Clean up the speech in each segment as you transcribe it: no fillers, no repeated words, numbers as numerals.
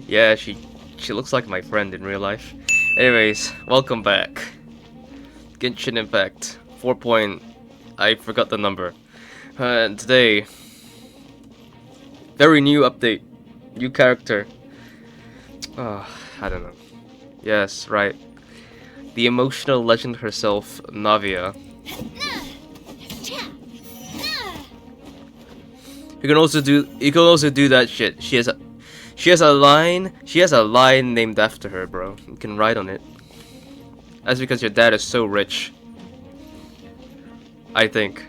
Yeah, she looks like my friend in real life. Anyways, welcome back. Genshin Impact 4. I forgot the number. Today, very new update, new character. Oh, I don't know. Yes, right. The emotional legend herself, Navia. You can also do that shit. She has a line named after her, bro. You can write on it. That's because your dad is so rich. I think.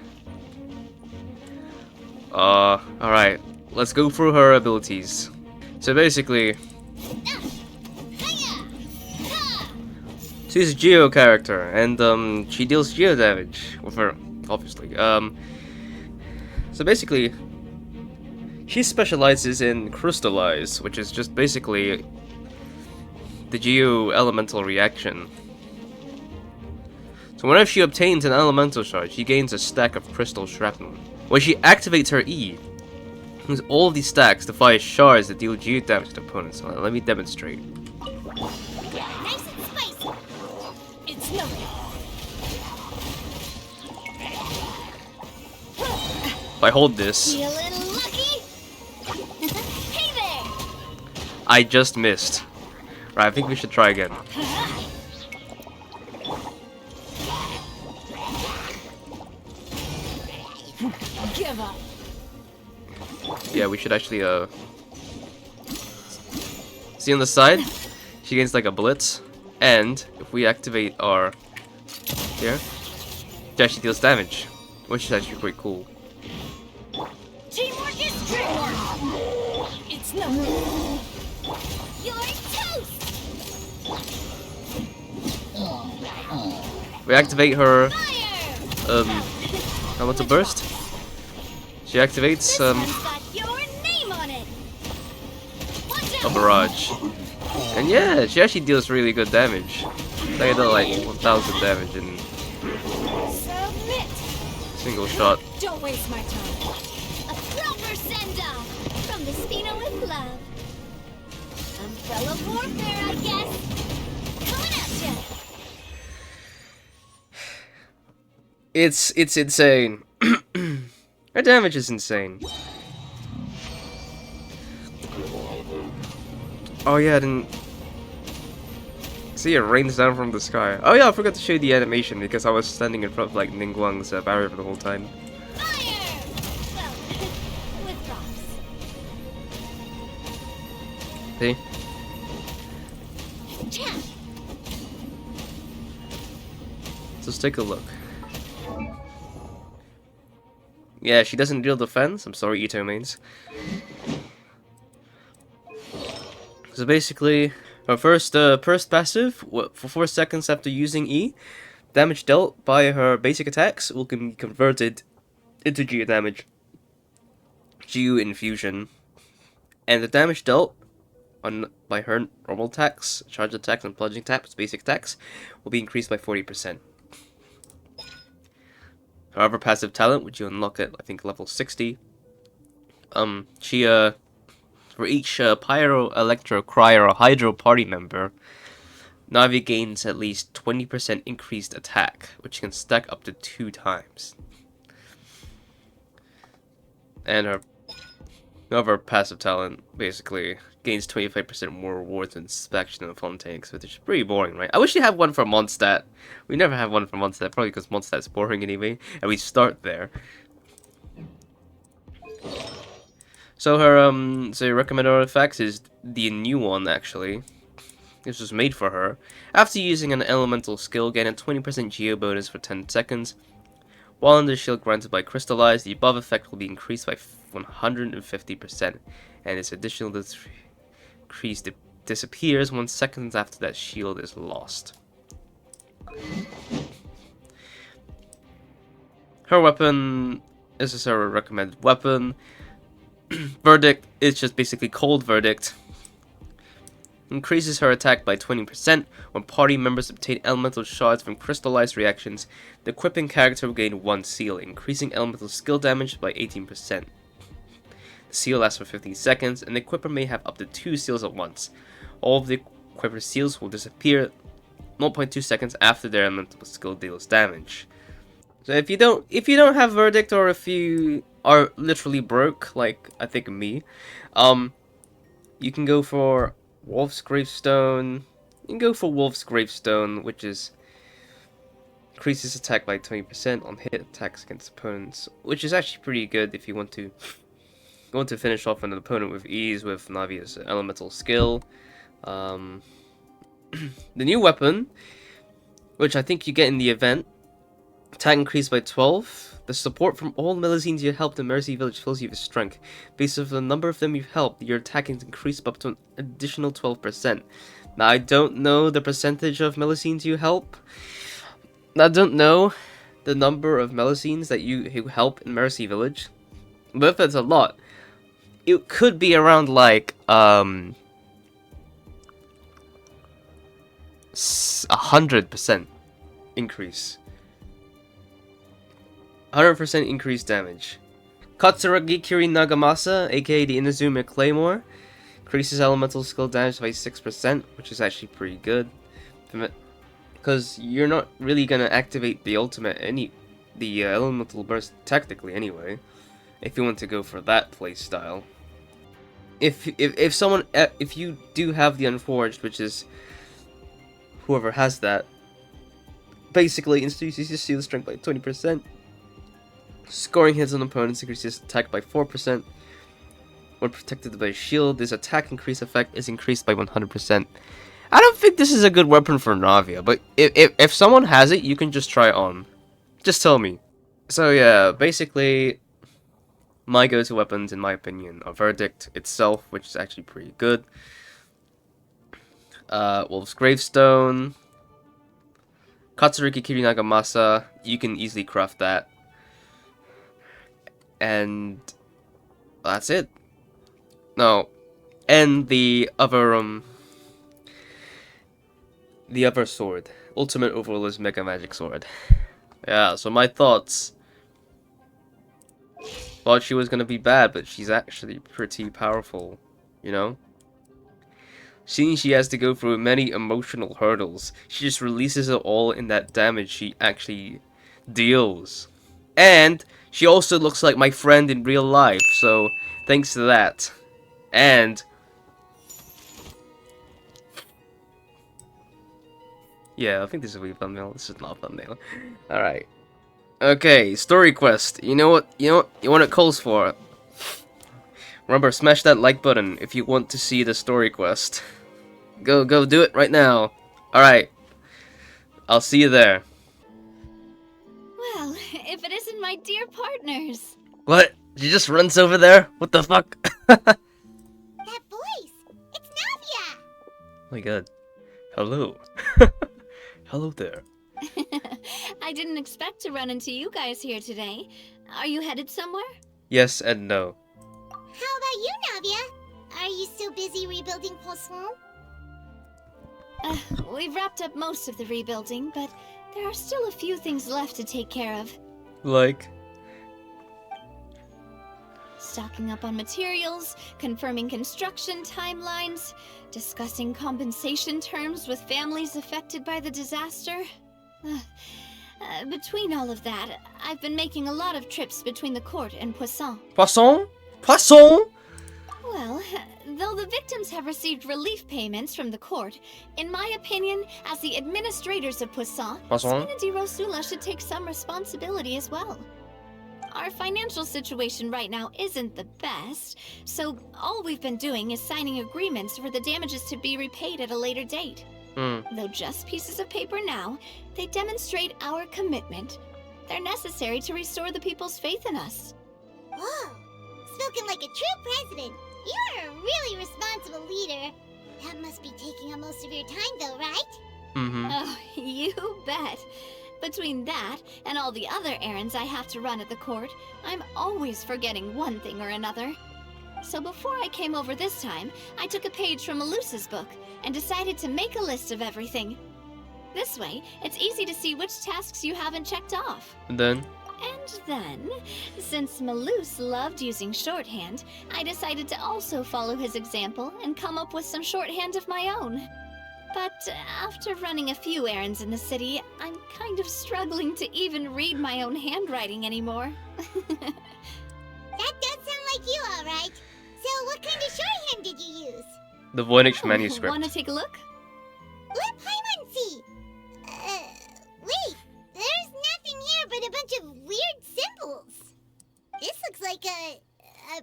Alright. Let's go through her abilities. So basically, she's a Geo character, and she deals Geo damage with her, obviously. So basically, she specializes in Crystallize, which is just basically the Geo elemental reaction. So whenever she obtains an elemental shard, she gains a stack of crystal shrapnel. When she activates her E, all of these stacks defy shards that deal Geo damage to opponents. Let me demonstrate. Nice and spicy. It's lovely. If I hold this, Feel a little lucky? Hey there! I just missed. Right, I think we should try again. Give up. Yeah, we should actually, see on the side? She gains like a blitz. And if we activate our... here, she actually deals damage. Which is actually quite cool. Teamwork is teamwork. It's nothing. You're toast. We activate her, Fire. elemental burst. She activates, This one's got your name on it. Watch a out. barrage. And yeah, she actually deals really good damage. They do like 1000 damage in Submit. single shot. Don't waste my time. A proper send-off from the Spino with love. Umbrella warfare, I guess. Coming at ya. It's insane. Her damage is insane. Oh yeah, I didn't see it rains down from the sky. Oh yeah, I forgot to show you the animation because I was standing in front of like Ningguang's barrier for the whole time. Fire! Well, with props. See? Cha! Let's take a look. Yeah, she doesn't deal defense. I'm sorry, Ito mains. So basically, her first passive, for 4 seconds after using E, damage dealt by her basic attacks will be converted into Geo damage. Geo infusion. And the damage dealt by her normal attacks, charge attacks, and plunging attacks, basic attacks, will be increased by 40%. However, passive talent, which you unlock at I think level 60, she for each Pyro, Electro, Cryo, or Hydro party member, Navi gains at least 20% increased attack, which can stack up to 2 times. And her passive talent basically gains 25% more rewards and inspection and fun tanks, which is pretty boring, right? I wish you had one for Mondstadt. We never have one for Mondstadt, probably because Mondstadt's boring anyway, and we start there. So your recommended artifacts is the new one, actually. This was made for her. After using an elemental skill, gain a 20% Geo bonus for 10 seconds. While under shield granted by Crystallize, the above effect will be increased by 150%, and its additional increase disappears 1 second after that shield is lost. Her weapon is her recommended weapon. Verdict is just basically Cold Verdict. Increases her attack by 20%. When party members obtain elemental shards from crystallized reactions, the equipping character will gain 1 seal, increasing elemental skill damage by 18%. Seal lasts for 15 seconds, and the equipper may have up to 2 seals at once. All of the equipper seals will disappear 0.2 seconds after their elemental skill deals damage. So if you don't have verdict, or if you are literally broke, like I think me, you can go for Wolf's Gravestone. You can go for Wolf's Gravestone, which is increases attack by 20% on hit attacks against opponents, which is actually pretty good if you want to finish off an opponent with ease with Navia's elemental skill. The new weapon, which I think you get in the event, attack increased by 12. The support from all Melusines you helped in Mercy Village fills you with strength. Based on the number of them you've helped, your attack is increased up to an additional 12%. Now, I don't know the percentage of Melusines you help. I don't know the number of Melusines that you help in Mercy Village. But if it's a lot, it could be around like 100% increase. 100% increased damage. Katsuragi Kiri Nagamasa, aka the Inazuma Claymore, increases elemental skill damage by 6%, which is actually pretty good. Because you're not really gonna activate the elemental burst technically anyway, if you want to go for that playstyle. If you do have the Unforged, which is whoever has that, basically increases your seal strength by 20%. Scoring hits on opponents increases attack by 4%. When protected by a shield, this attack increase effect is increased by 100%. I don't think this is a good weapon for Navia, but if someone has it, you can just try it on. Just tell me. So yeah, basically, my go-to weapons, in my opinion, are Verdict itself, which is actually pretty good. Wolf's Gravestone. Katsuragi Kiri Nagamasa, you can easily craft that. And that's it. No. And the other sword. Ultimate Overlord's Mega Magic Sword. Yeah, so my thoughts. Thought she was gonna be bad, but she's actually pretty powerful, you know? Seeing she has to go through many emotional hurdles, she just releases it all in that damage she actually deals. And she also looks like my friend in real life, so thanks to that. And yeah, I think this is a thumbnail. This is not a thumbnail. Alright. Okay, story quest. You know what it calls for. Remember, smash that like button if you want to see the story quest. Go do it right now. Alright. I'll see you there. Well, if it isn't my dear partners. What? She just runs over there? What the fuck? That voice! It's Navia! Oh my god. Hello. Hello there. I didn't expect to run into you guys here today. Are you headed somewhere? Yes and no. How about you, Navia? Are you still busy rebuilding Poisson? We've wrapped up most of the rebuilding, but there are still a few things left to take care of. Like? Stocking up on materials, confirming construction timelines, discussing compensation terms with families affected by the disaster. Between all of that, I've been making a lot of trips between the court and Poisson. Poisson? Poisson? Well, though the victims have received relief payments from the court, in my opinion, as the administrators of Poisson, Spina di Rosula should take some responsibility as well. Our financial situation right now isn't the best, so all we've been doing is signing agreements for the damages to be repaid at a later date. Though just pieces of paper now, they demonstrate our commitment. They're necessary to restore the people's faith in us. Whoa! Spoken like a true president. You're a really responsible leader. That must be taking up most of your time though, right? Oh, you bet. Between that and all the other errands I have to run at the court, I'm always forgetting one thing or another. So before I came over this time, I took a page from Melusa's book and decided to make a list of everything. This way, it's easy to see which tasks you haven't checked off. And then? And then, since Maloose loved using shorthand, I decided to also follow his example and come up with some shorthand of my own. But after running a few errands in the city, I'm kind of struggling to even read my own handwriting anymore. That does sound like you, alright. So what kind of shorthand did you use? The Voynich manuscript. Want to take a look? Let Paimon see! Wait, there's nothing here but a bunch of weird symbols. This looks like a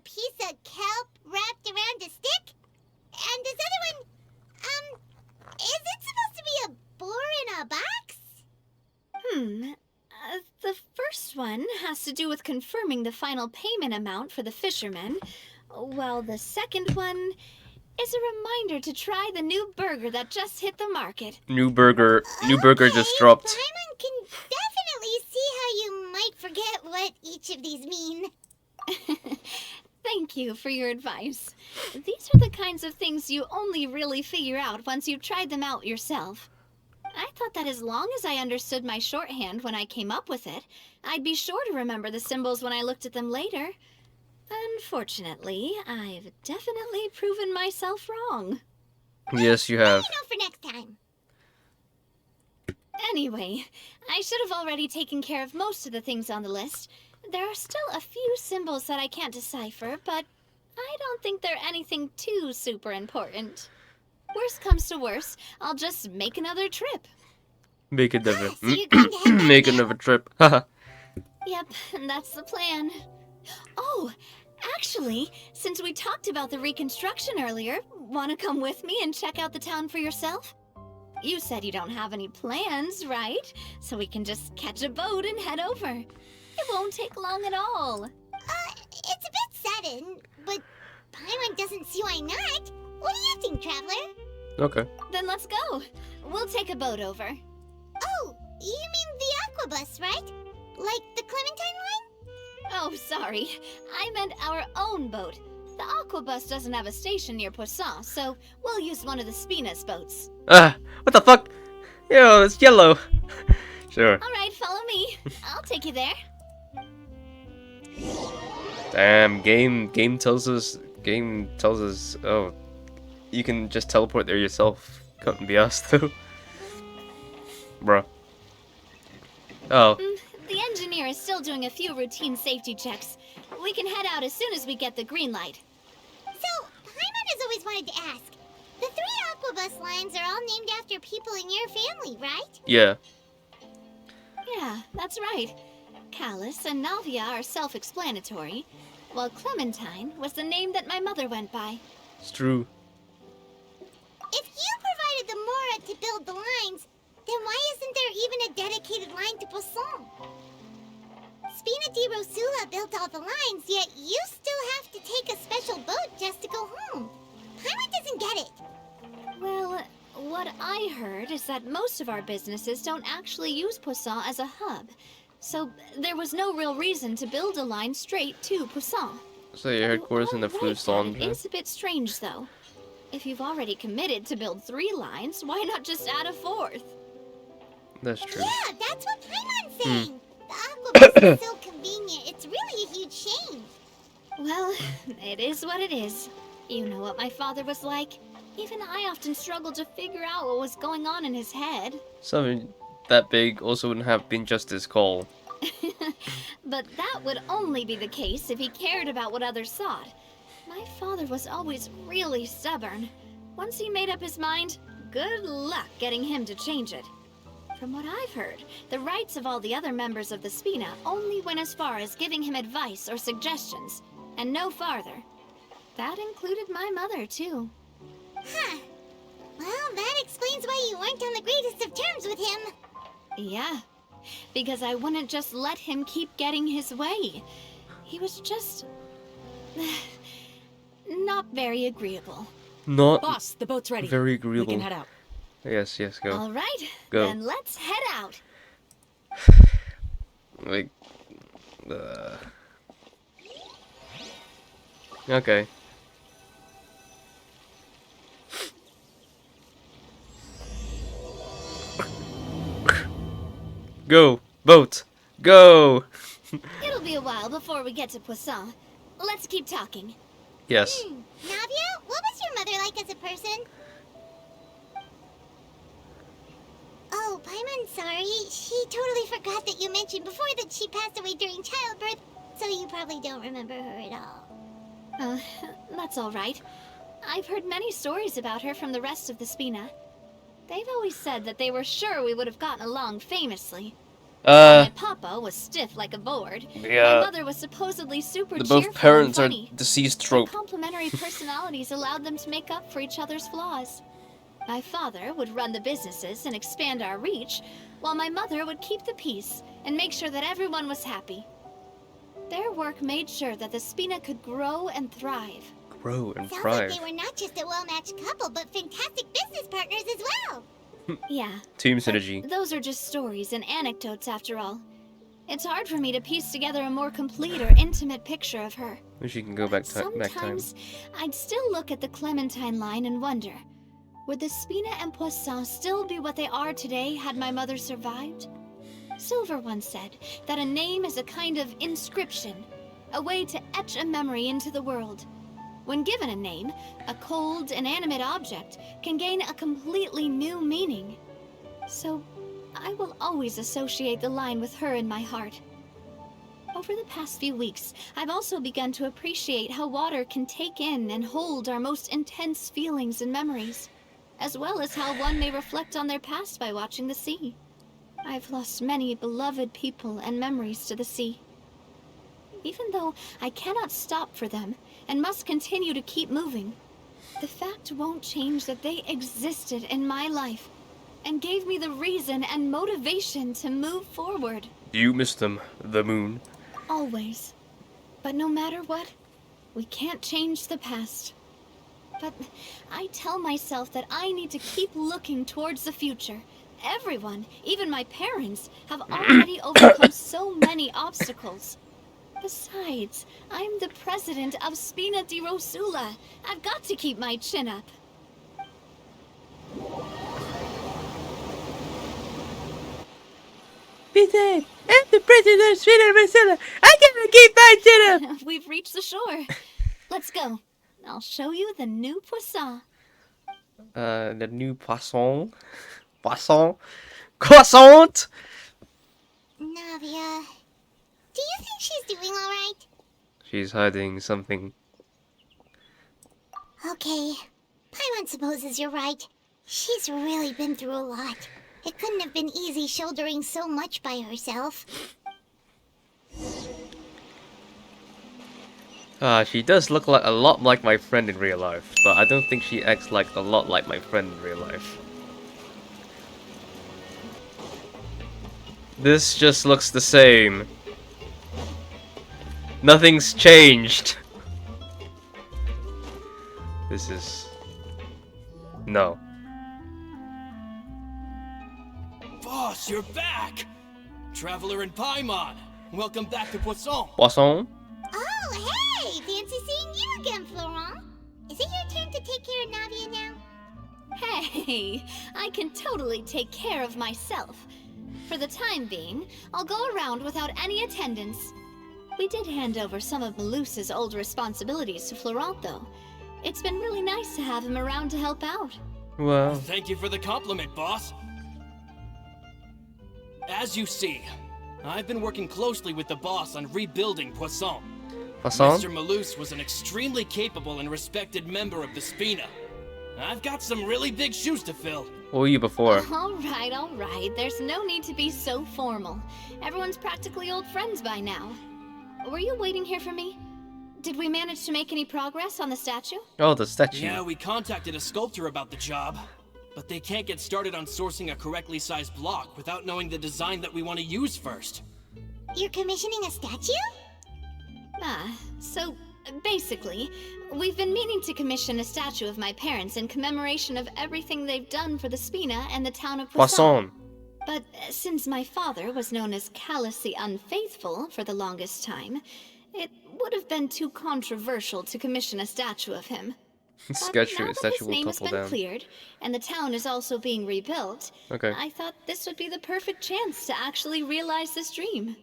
piece of kelp wrapped around a stick. And this other one, is it supposed to be a boar in a box? The first one has to do with confirming the final payment amount for the fishermen, while the second one is a reminder to try the new burger that just hit the market. New burger just dropped. Paimon can definitely see how you might forget what each of these mean. Thank you for your advice. These are the kinds of things you only really figure out once you've tried them out yourself. I thought that as long as I understood my shorthand when I came up with it, I'd be sure to remember the symbols when I looked at them later. Unfortunately, I've definitely proven myself wrong. Yes, you have. I know for next time. Anyway, I should have already taken care of most of the things on the list. There are still a few symbols that I can't decipher, but I don't think they're anything too super important. Worst comes to worst, I'll just make another trip. Make another. So you're going to head back Make now? another trip. Haha. Yep, that's the plan. Oh, actually, since we talked about the reconstruction earlier, want to come with me and check out the town for yourself? You said you don't have any plans, right? So we can just catch a boat and head over. It won't take long at all. It's a bit sudden, but Paimon doesn't see why not. What do you think, Traveler? Okay. Then let's go. We'll take a boat over. Oh, you mean the Aquabus, right? Like the Clementine line? Oh, sorry. I meant our own boat. The Aquabus doesn't have a station near Poisson, so we'll use one of the Spina's boats. What the fuck? Yo, it's yellow. Sure. All right, follow me. I'll take you there. Damn, game tells us, oh, you can just teleport there yourself. Couldn't be us, though. Bruh. Oh. The engineer is still doing a few routine safety checks. We can head out as soon as we get the green light. So, Paimon has always wanted to ask. The 3 Aquabus lines are all named after people in your family, right? Yeah. Yeah, that's right. Callus and Navia are self-explanatory, while Clementine was the name that my mother went by. It's true. If you provided the Mora to build the lines, then why isn't there even a dedicated line to Poisson? Spina di Rosula built all the lines, yet you still have to take a special boat just to go home. Paimon doesn't get it. Well, what I heard is that most of our businesses don't actually use Poisson as a hub, so there was no real reason to build a line straight to Poisson. So your headquarters in the Flusson. It's a bit strange, though. If you've already committed to build 3 lines, why not just add a 4th? That's true. Yeah, that's what Paimon's saying. The Aquabus is so convenient, it's really a huge shame. Well, it is what it is. You know what my father was like. Even I often struggled to figure out what was going on in his head. Something that big also wouldn't have been just his call. But that would only be the case if he cared about what others thought. My father was always really stubborn. Once he made up his mind, good luck getting him to change it. From what I've heard, the rights of all the other members of the Spina only went as far as giving him advice or suggestions, and no farther. That included my mother, too. Huh. Well, that explains why you weren't on the greatest of terms with him. Yeah, because I wouldn't just let him keep getting his way. He was just... not very agreable. Not Boss, the boat's ready. very We agreeable. can head out. Yes, go. All right, Go. then let's head out. Like, okay. Go, boat, go! It'll be a while before we get to Poisson. Let's keep talking. Yes. Navia, what was your mother like as a person? Oh, Paimon, sorry. She totally forgot that you mentioned before that she passed away during childbirth, so you probably don't remember her at all. That's all right. I've heard many stories about her from the rest of the Spina. They've always said that they were sure we would have gotten along famously. My papa was stiff like a board. Yeah. My mother was supposedly super cheerful Both parents and are funny. deceased Their trope. complementary personalities allowed them to make up for each other's flaws. My father would run the businesses and expand our reach, while my mother would keep the peace and make sure that everyone was happy. Their work made sure that the Spina could grow and thrive. Grow and Sounds thrive. like they were not just a well-matched couple, but fantastic business partners as well. Yeah. Team synergy. Those are just stories and anecdotes after all. It's hard for me to piece together a more complete or intimate picture of her. Wish you can go back time. Sometimes, I'd still look at the Clementine line and wonder, would the Spina and Poisson still be what they are today had my mother survived? Silver once said that a name is a kind of inscription, a way to etch a memory into the world. When given a name, a cold, inanimate object can gain a completely new meaning. So, I will always associate the line with her in my heart. Over the past few weeks, I've also begun to appreciate how water can take in and hold our most intense feelings and memories, as well as how one may reflect on their past by watching the sea. I've lost many beloved people and memories to the sea. Even though I cannot stop for them and must continue to keep moving, the fact won't change that they existed in my life and gave me the reason and motivation to move forward. You missed them, the moon. Always. But no matter what, we can't change the past. But I tell myself that I need to keep looking towards the future. Everyone, even my parents, have already overcome so many obstacles. Besides, I'm the president of Spina di Rosula. I've got to keep my chin up. Peter, I'm the president of Spina di Rosula. I gotta keep my chin up. We've reached the shore. Let's go. I'll show you the new Poisson. The new poisson. Poisson? Croissant! Navia, do you think she's doing alright? She's hiding something. Okay, Paimon supposes you're right. She's really been through a lot. It couldn't have been easy shouldering so much by herself. She does look like a lot like my friend in real life, but I don't think she acts like a lot like my friend in real life. This just looks the same. Nothing's changed. This is... No. Boss, you're back! Traveler in Paimon! Welcome back to Poisson! Poisson? Oh, hey! Fancy seeing you again, Florent. Is it your turn to take care of Navia now? Hey, I can totally take care of myself. For the time being, I'll go around without any attendance. We did hand over some of Malus's old responsibilities to Florent, though. It's been really nice to have him around to help out. Well... Thank you for the compliment, boss. As you see, I've been working closely with the boss on rebuilding Poisson. Poisson? Mr. Malus was an extremely capable and respected member of the Spina. I've got some really big shoes to fill. What were you before? All right. There's no need to be so formal. Everyone's practically old friends by now. Were you waiting here for me? Did we manage to make any progress on the statue? Oh, the statue. Yeah, we contacted a sculptor about the job, but they can't get started on sourcing a correctly sized block without knowing the design that we want to use first. You're commissioning a statue? So basically, we've been meaning to commission a statue of my parents in commemoration of everything they've done for the Spina and the town of Poisson. Poisson. But since my father was known as callously unfaithful for the longest time, it would have been too controversial to commission a statue of him. But now that statue his will name has topple been down. cleared, and the town is also being rebuilt, Okay. I thought this would be the perfect chance to actually realize this dream.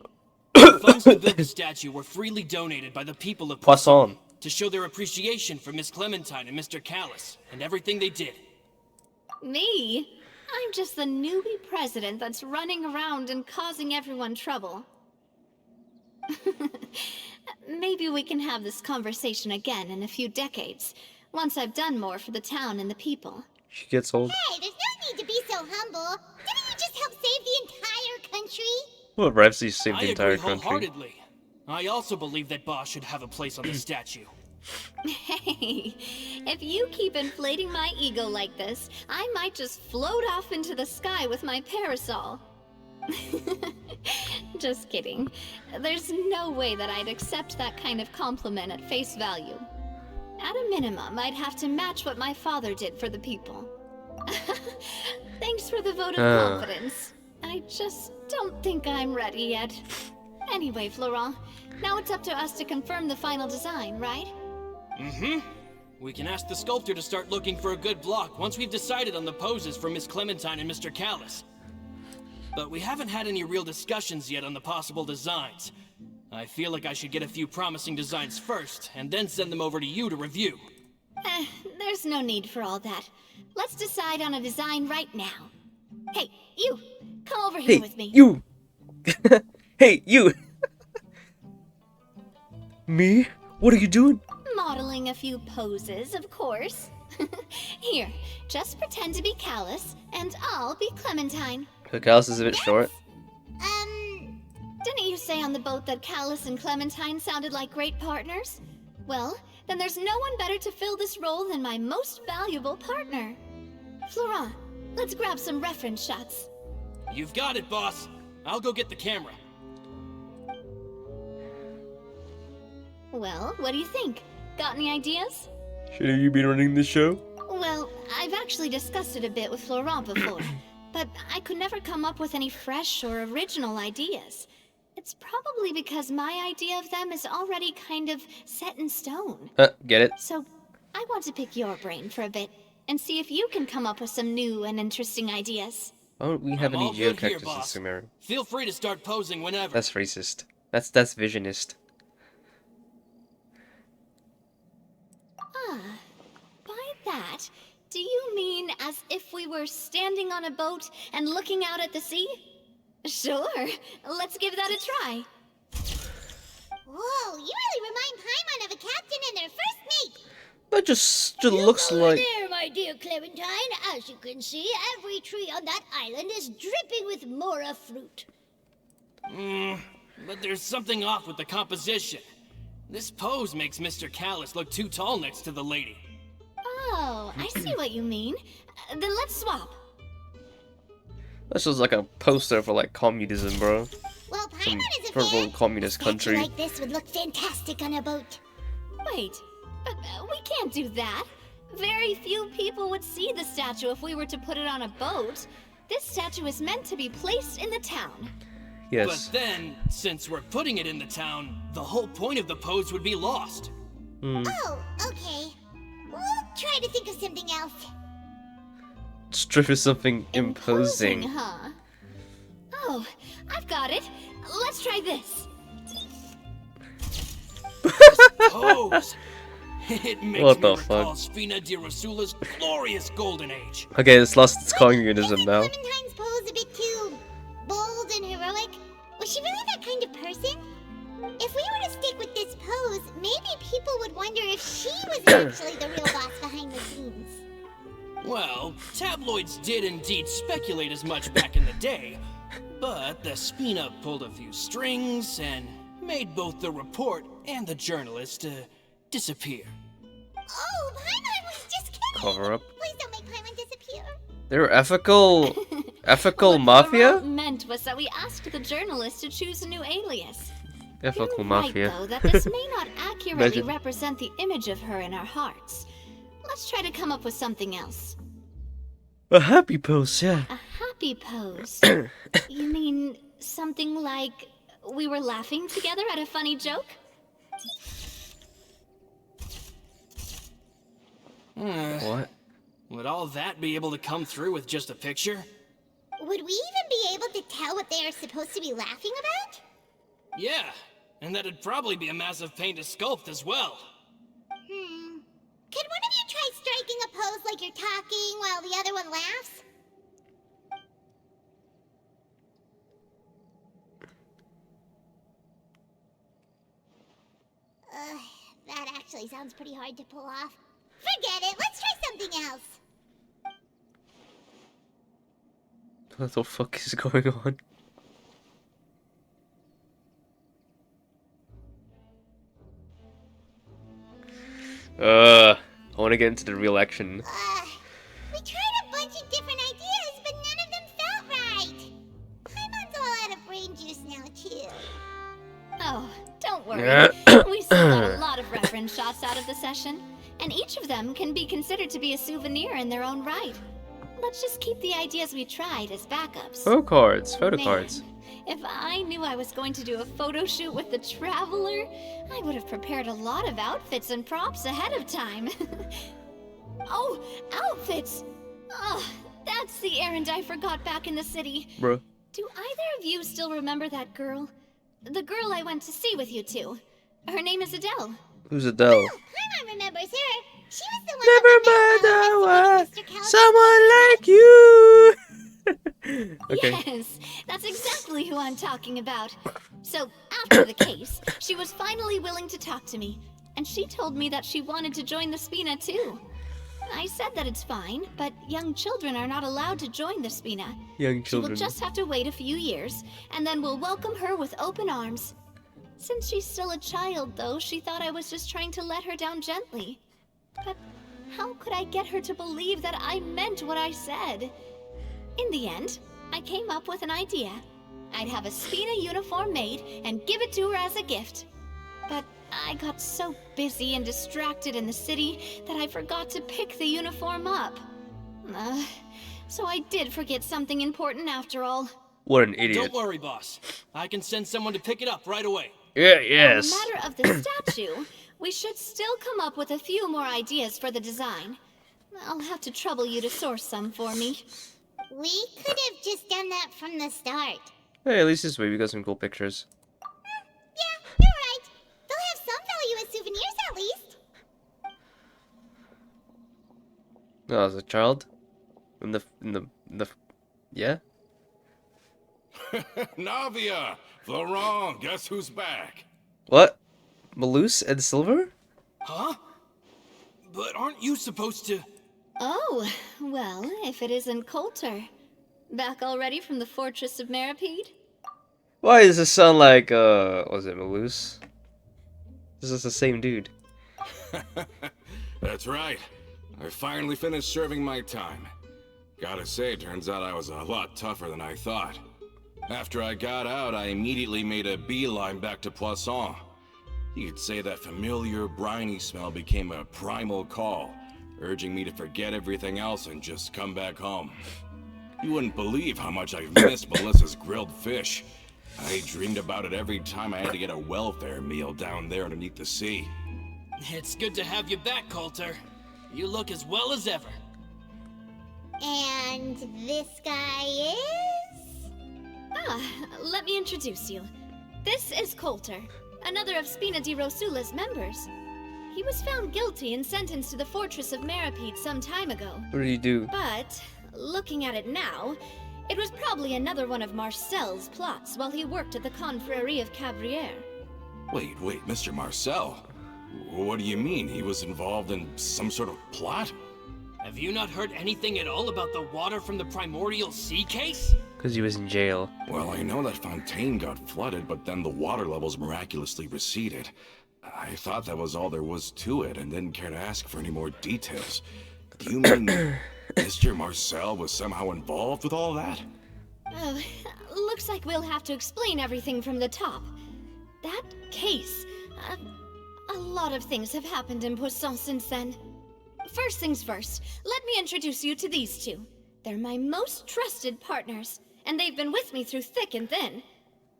The funds to build the statue were freely donated by the people of Poisson. to show their appreciation for Miss Clementine and Mr. Callis and everything they did. Me? I'm just the newbie president that's running around and causing everyone trouble. Maybe we can have this conversation again in a few decades, once I've done more for the town and the people. She gets old. Hey, there's no need to be so humble. Didn't you just help save the entire country? Well, Revsy saved the I entire agree country. wholeheartedly. I also believe that Boss should have a place on the statue. Hey, if you keep inflating my ego like this, I might just float off into the sky with my parasol. Just kidding. There's no way that I'd accept that kind of compliment at face value. At a minimum, I'd have to match what my father did for the people. Thanks for the vote of confidence. I just don't think I'm ready yet. Anyway, Florent, now it's up to us to confirm the final design, right? Mm-hmm. We can ask the sculptor to start looking for a good block once we've decided on the poses for Miss Clementine and Mr. Callis. But we haven't had any real discussions yet on the possible designs. I feel like I should get a few promising designs first, and then send them over to you to review. There's no need for all that. Let's decide on a design right now. Hey, you! Come over here with me. You! Hey, you! Me? What are you doing? Modeling a few poses, of course. Here, just pretend to be Callus, and I'll be Clementine. The callus is a bit short. Didn't you say on the boat that Callus and Clementine sounded like great partners? Well, then there's no one better to fill this role than my most valuable partner. Florent, let's grab some reference shots. You've got it, boss. I'll go get the camera. Well, what do you think? Got any ideas? Shouldn't you be running the show? Well, I've actually discussed it a bit with Florent before, but I could never come up with any fresh or original ideas. It's probably because my idea of them is already kind of set in stone. Get it? So, I want to pick your brain for a bit, and see if you can come up with some new and interesting ideas. Why don't we have I'm any all good here, geocactus in boss. Sumeru? Feel free to start posing whenever. That's racist. That's visionist. Ah, by that, do you mean as if we were standing on a boat and looking out at the sea? Sure, let's give that a try. Whoa, you really remind Paimon of a captain and their first mate. That just looks like... There, my dear Clementine. As you can see, every tree on that island is dripping with mora fruit. But there's something off with the composition. This pose makes Mr. Callis look too tall next to the lady. Oh, I see what you mean. Then let's swap. This was like a poster for like communism, bro. Well, Some Paimon is a purple fan. communist A statue country. like this would look fantastic on a boat. Wait, but we can't do that. Very few people would see the statue if we were to put it on a boat. This statue is meant to be placed in the town. Yes. But then, since we're putting it in the town, the whole point of the pose would be lost. Oh, okay. We'll try to think of something else. Strip is something imposing. Huh? Oh, I've got it. Let's try this. Pose! It makes What me the recall fuck? Spina di Rosula's glorious golden age. Okay, it's lost its communism now. Clementine's pose a bit too bold and heroic. Was she really that kind of person? If we were to stick with this pose, maybe people would wonder if she was actually the real boss behind the scenes. Well, tabloids did indeed speculate as much back in the day, but the Spina pulled a few strings and made both the report and the journalist disappear. Oh, Paimon was just kidding. Cover up. Please don't make Paimon disappear. They're ethical What mafia? Florent meant was that we asked the journalist to choose a new alias. Ethical You're mafia. right, though, that this may not accurately Imagine. represent the image of her in our hearts. Let's try to come up with something else. A happy pose, yeah. A happy pose. You mean something like we were laughing together at a funny joke? What? Would all that be able to come through with just a picture? Would we even be able to tell what they are supposed to be laughing about? Yeah, and that'd probably be a massive pain to sculpt as well. Could one of you try striking a pose like you're talking while the other one laughs? That actually sounds pretty hard to pull off. Forget it, let's try something else. What the fuck is going on? I want to get into the real action. We tried a bunch of different ideas, but none of them felt right. Paimon's all out of brain juice now, too. Oh, don't worry. We still got a lot of reference shots out of the session, and each of them can be considered to be a souvenir in their own right. Let's just keep the ideas we tried as backups. Photo cards. Man, if I knew I was going to do a photo shoot with the Traveler, I would have prepared a lot of outfits and props ahead of time. Oh, outfits! Oh, that's the errand I forgot back in the city. Bruh. Do either of you still remember that girl? The girl I went to see with you two. Her name is Adele. Who's Adele? Paimon remembers her. She was the one Never that met someone like you. Okay. Yes, that's exactly who I'm talking about. So, after the case, she was finally willing to talk to me, and she told me that she wanted to join the Spina too. I said that it's fine, but young children are not allowed to join the Spina. Young She will children. just have to wait a few years, and then we'll welcome her with open arms. Since she's still a child, though, she thought I was just trying to let her down gently. But how could I get her to believe that I meant what I said? In the end, I came up with an idea. I'd have a Spina uniform made and give it to her as a gift. But I got so busy and distracted in the city that I forgot to pick the uniform up. So I did forget something important after all. What an idiot. Don't worry, boss. I can send someone to pick it up right away. Yeah, On yes. the matter of the statue, we should still come up with a few more ideas for the design. I'll have to trouble you to source some for me. We could have just done that from the start. Hey, at least this way we got some cool pictures. Yeah, you're right. They'll have some value as souvenirs at least. Oh, as a child? Yeah? Navia! Florent, guess who's back? What? Malus and Silver? Huh? But aren't you supposed to... Oh, well, if it isn't Coulter. Back already from the Fortress of Meripede? Why does this sound like, was it Malus? This is the same dude. That's right. I finally finished serving my time. Gotta say, turns out I was a lot tougher than I thought. After I got out, I immediately made a beeline back to Poisson. You could say that familiar, briny smell became a primal call, urging me to forget everything else and just come back home. You wouldn't believe how much I've missed Melissa's grilled fish. I dreamed about it every time I had to get a welfare meal down there underneath the sea. It's good to have you back, Coulter. You look as well as ever. And this guy is? Let me introduce you. This is Coulter, another of Spina di Rosula's members. He was found guilty and sentenced to the Fortress of Meripede some time ago. What did he do? But, looking at it now, it was probably another one of Marcel's plots while he worked at the Confrérie of Cabrières. Wait, Mr. Marcel? What do you mean? He was involved in some sort of plot? Have you not heard anything at all about the water from the Primordial Sea case? Because he was in jail. Well, I know that Fontaine got flooded, but then the water levels miraculously receded. I thought that was all there was to it and didn't care to ask for any more details. Do you mean Mr. Marcel was somehow involved with all that? Oh, looks like we'll have to explain everything from the top. That case, a lot of things have happened in Poisson since then. First things first, let me introduce you to these two. They're my most trusted partners, and they've been with me through thick and thin.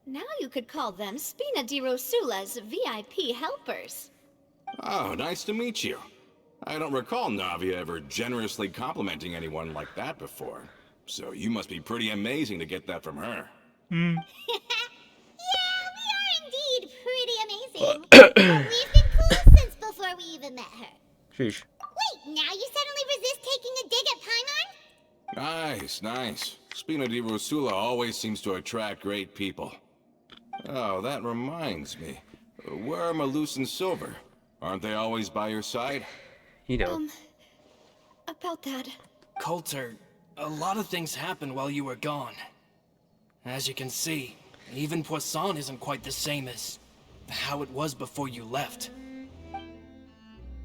Now you could call them Spina di Rosula's VIP helpers. Oh, nice to meet you. I don't recall Navia ever generously complimenting anyone like that before. So you must be pretty amazing to get that from her. Yeah, we are We've been cool since before we even met her. Sheesh. Wait, now you suddenly resist taking a dig at Paimon? Nice, nice. Spina di Rosula always seems to attract great people. Oh, that reminds me. Where are Malus and Silver? Aren't they always by your side? You know. About that. Coulter, a lot of things happened while you were gone. As you can see, even Poisson isn't quite the same as how it was before you left.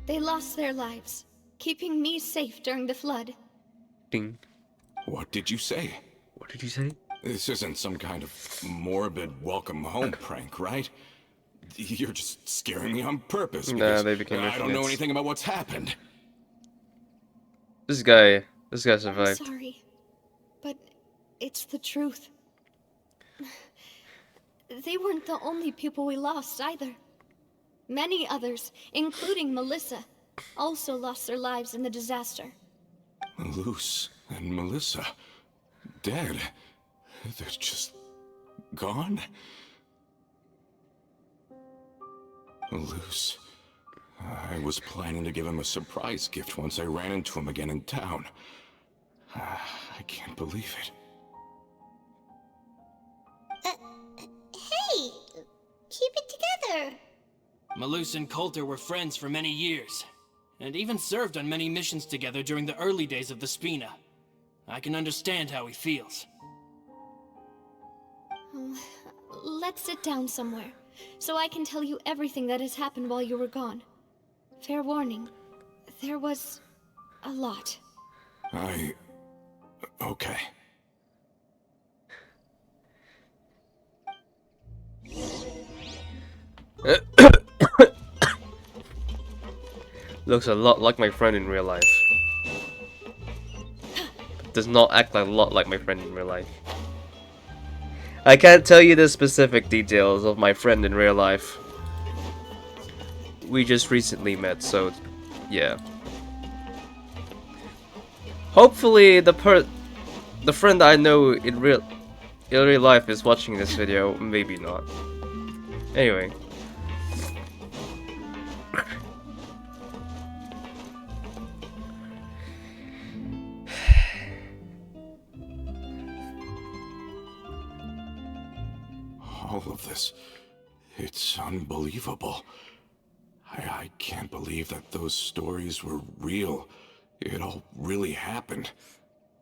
They lost their lives, keeping me safe during the flood. Ding. What did you say? What did you say? This isn't some kind of morbid welcome home prank, right? You're just scaring me on purpose because they became I don't know misfits. anything about what's happened. This guy I'm survived. sorry, but it's the truth. They weren't the only people we lost either. Many others, including Melissa, also lost their lives in the disaster. Malus and Melissa, dead. They're just gone? Malus. I was planning to give him a surprise gift once I ran into him again in town. I can't believe it. Hey, keep it together. Malus and Coulter were friends for many years, and even served on many missions together during the early days of the Spina. I can understand how he feels. Let's sit down somewhere, so I can tell you everything that has happened while you were gone. Fair warning, there was a lot. Okay. Looks a lot like my friend in real life. Does not act a lot like my friend in real life. I can't tell you the specific details of my friend in real life. We just recently met, so yeah. Hopefully the friend I know in real life is watching this video, maybe not. Anyway. All of this, it's unbelievable. I can't believe that those stories were real. It all really happened.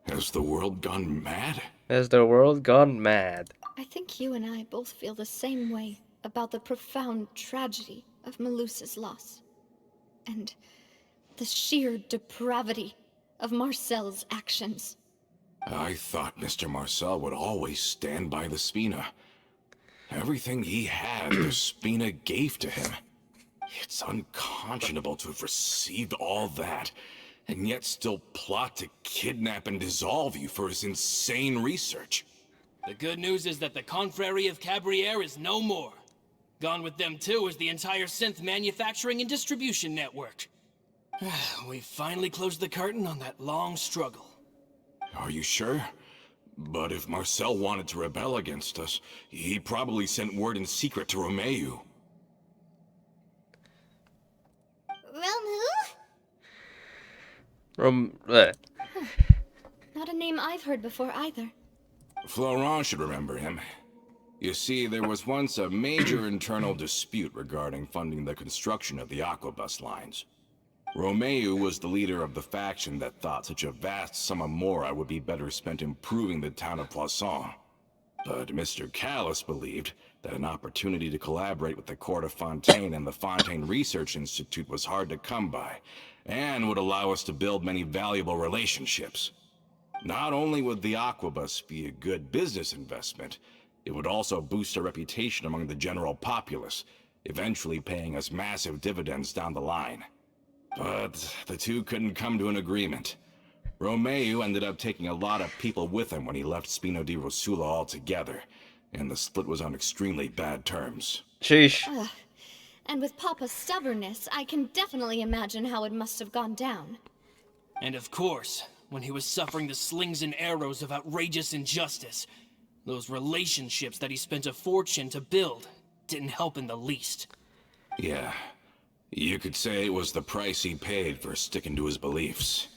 Has the world gone mad? Has the world gone mad? I think you and I both feel the same way about the profound tragedy of Melusa's loss. And the sheer depravity of Marcel's actions. I thought Mr. Marcel would always stand by the Spina. Everything he had, the Spina gave to him. It's unconscionable to have received all that, and yet still plot to kidnap and dissolve you for his insane research. The good news is that the Confrérie of Cabriere is no more. Gone with them too is the entire synth manufacturing and distribution network. We finally closed the curtain on that long struggle. Are you sure? But if Marcel wanted to rebel against us, he probably sent word in secret to Romeu. Romu? Not a name I've heard before either. Florent should remember him. You see, there was once a major internal dispute regarding funding the construction of the aquabus lines. Romeu was the leader of the faction that thought such a vast sum of mora would be better spent improving the town of Poisson. But Mr. Callis believed that an opportunity to collaborate with the Court of Fontaine and the Fontaine Research Institute was hard to come by, and would allow us to build many valuable relationships. Not only would the aquabus be a good business investment, it would also boost our reputation among the general populace, eventually paying us massive dividends down the line. But the two couldn't come to an agreement. Romeu ended up taking a lot of people with him when he left Spina di Rosula altogether, and the split was on extremely bad terms. Sheesh. And with Papa's stubbornness, I can definitely imagine how it must have gone down. And of course, when he was suffering the slings and arrows of outrageous injustice, those relationships that he spent a fortune to build didn't help in the least. Yeah, you could say it was the price he paid for sticking to his beliefs.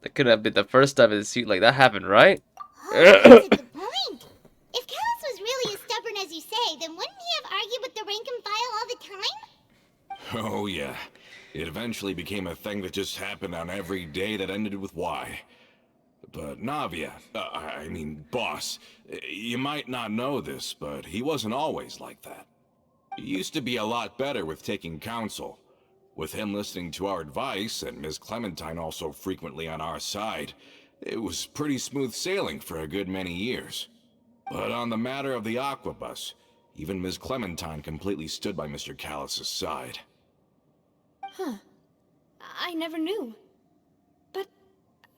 That could have been the first time in the suit like that happened, right? Oh, that's a good point. If Callus was really as stubborn as you say, then wouldn't he have argued with the rank and file all the time? Oh yeah, it eventually became a thing that just happened on every day that ended with Y. But Navia, I mean, boss, you might not know this, but he wasn't always like that. He used to be a lot better with taking counsel. With him listening to our advice, and Ms. Clementine also frequently on our side, it was pretty smooth sailing for a good many years. But on the matter of the Aquabus, even Ms. Clementine completely stood by Mr. Callus's side. Huh. I never knew. But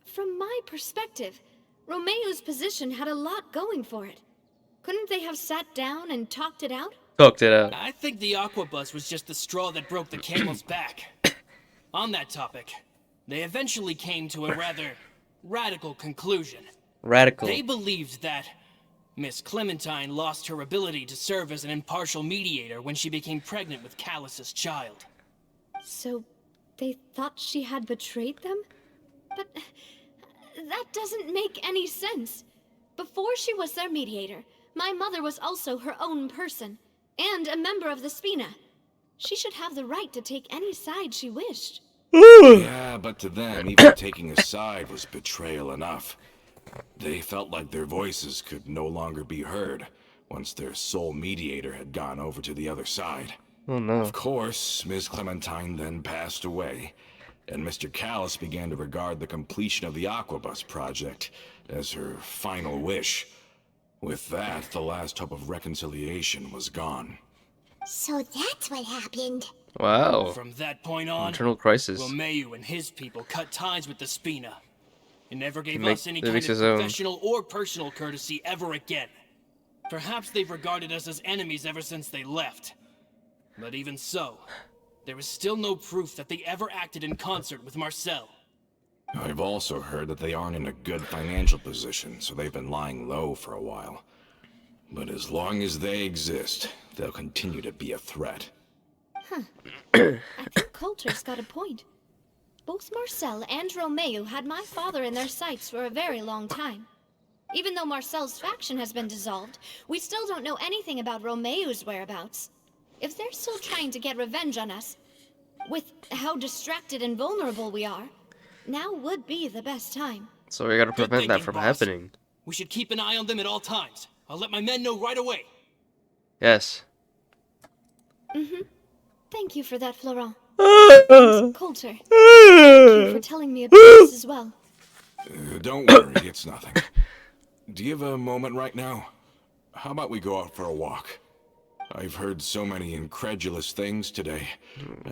from my perspective, Romeo's position had a lot going for it. Couldn't they have sat down and talked it out? Cooked it out. I think the Aquabus was just the straw that broke the camel's back. On that topic, they eventually came to a rather radical conclusion. Radical. They believed that Miss Clementine lost her ability to serve as an impartial mediator when she became pregnant with Callus's child. So, they thought she had betrayed them? But that doesn't make any sense. Before she was their mediator, my mother was also her own person, and a member of the Spina. She should have the right to take any side she wished. Yeah, but to them, even taking a side was betrayal enough. They felt like their voices could no longer be heard once their sole mediator had gone over to the other side. Oh no. Of course, Ms. Clementine then passed away, and Mr. Callus began to regard the completion of the Aquabus project as her final wish. With that, the last hope of reconciliation was gone. So that's what happened. Wow. From that point on, Internal crisis. Romeo and his people cut ties with the Spina. It never gave Make- us any it kind of makes his own. professional or personal courtesy ever again. Perhaps they've regarded us as enemies ever since they left. But even so, there is still no proof that they ever acted in concert with Marcel. I've also heard that they aren't in a good financial position, so they've been lying low for a while. But as long as they exist, they'll continue to be a threat. I think Coulter's got a point. Both Marcel and Romeo had my father in their sights for a very long time. Even though Marcel's faction has been dissolved, we still don't know anything about Romeo's whereabouts. If they're still trying to get revenge on us, with how distracted and vulnerable we are, now would be the best time. So we gotta Good prevent that thinking, from boss. happening. We should keep an eye on them at all times. I'll let my men know right away. Yes. Thank you for that, Florent. And Coulter, thank you for telling me about this as well. Don't worry, it's nothing. Do you have a moment right now? How about we go out for a walk? I've heard so many incredulous things today.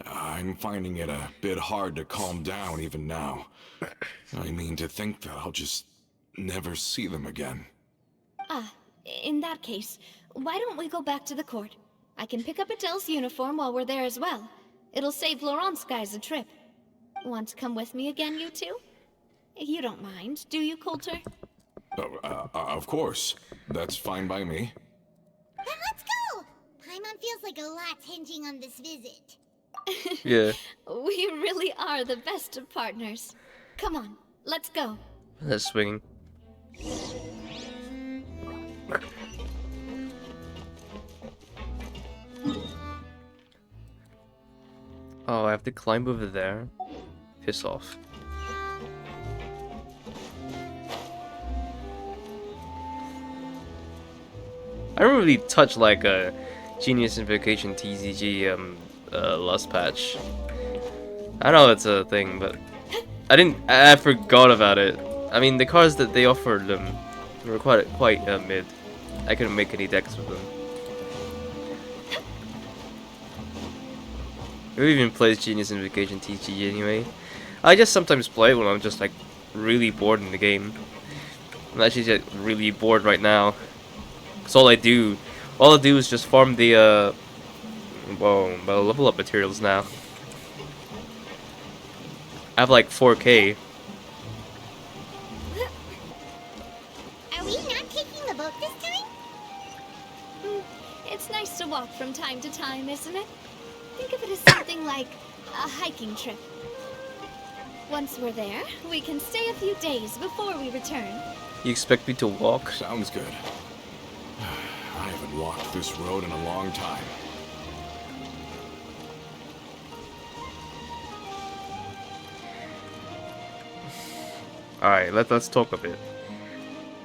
I'm finding it a bit hard to calm down even now. I mean, to think that I'll just never see them again. In that case, why don't we go back to the court? I can pick up Adele's uniform while we're there as well. It'll save Laurent's guys a trip. Want to come with me again, you two? You don't mind, do you, Coulter? Of course. That's fine by me. Then let's go! Paimon feels like a lot's hinging on this visit. Yeah. We really are the best of partners. Come on, let's go. That's swinging. Oh, I have to climb over there? Piss off. I don't really touch like a Genius Invocation TCG Lust patch. I know it's a thing, but I forgot about it. I mean, the cards that they offered them were quite mid. I couldn't make any decks with them. Who even plays Genius Invocation TCG anyway? I just sometimes play it when I'm just like really bored in the game. I'm actually just really bored right now. Cause all I do is just farm the level up materials now. I have like 4K. Are we not taking the boat this time? It's nice to walk from time to time, isn't it? Think of it as like a hiking trip. Once we're there, we can stay a few days before we return. You expect me to walk? Sounds good. I haven't walked this road in a long time. Alright, let's talk a bit.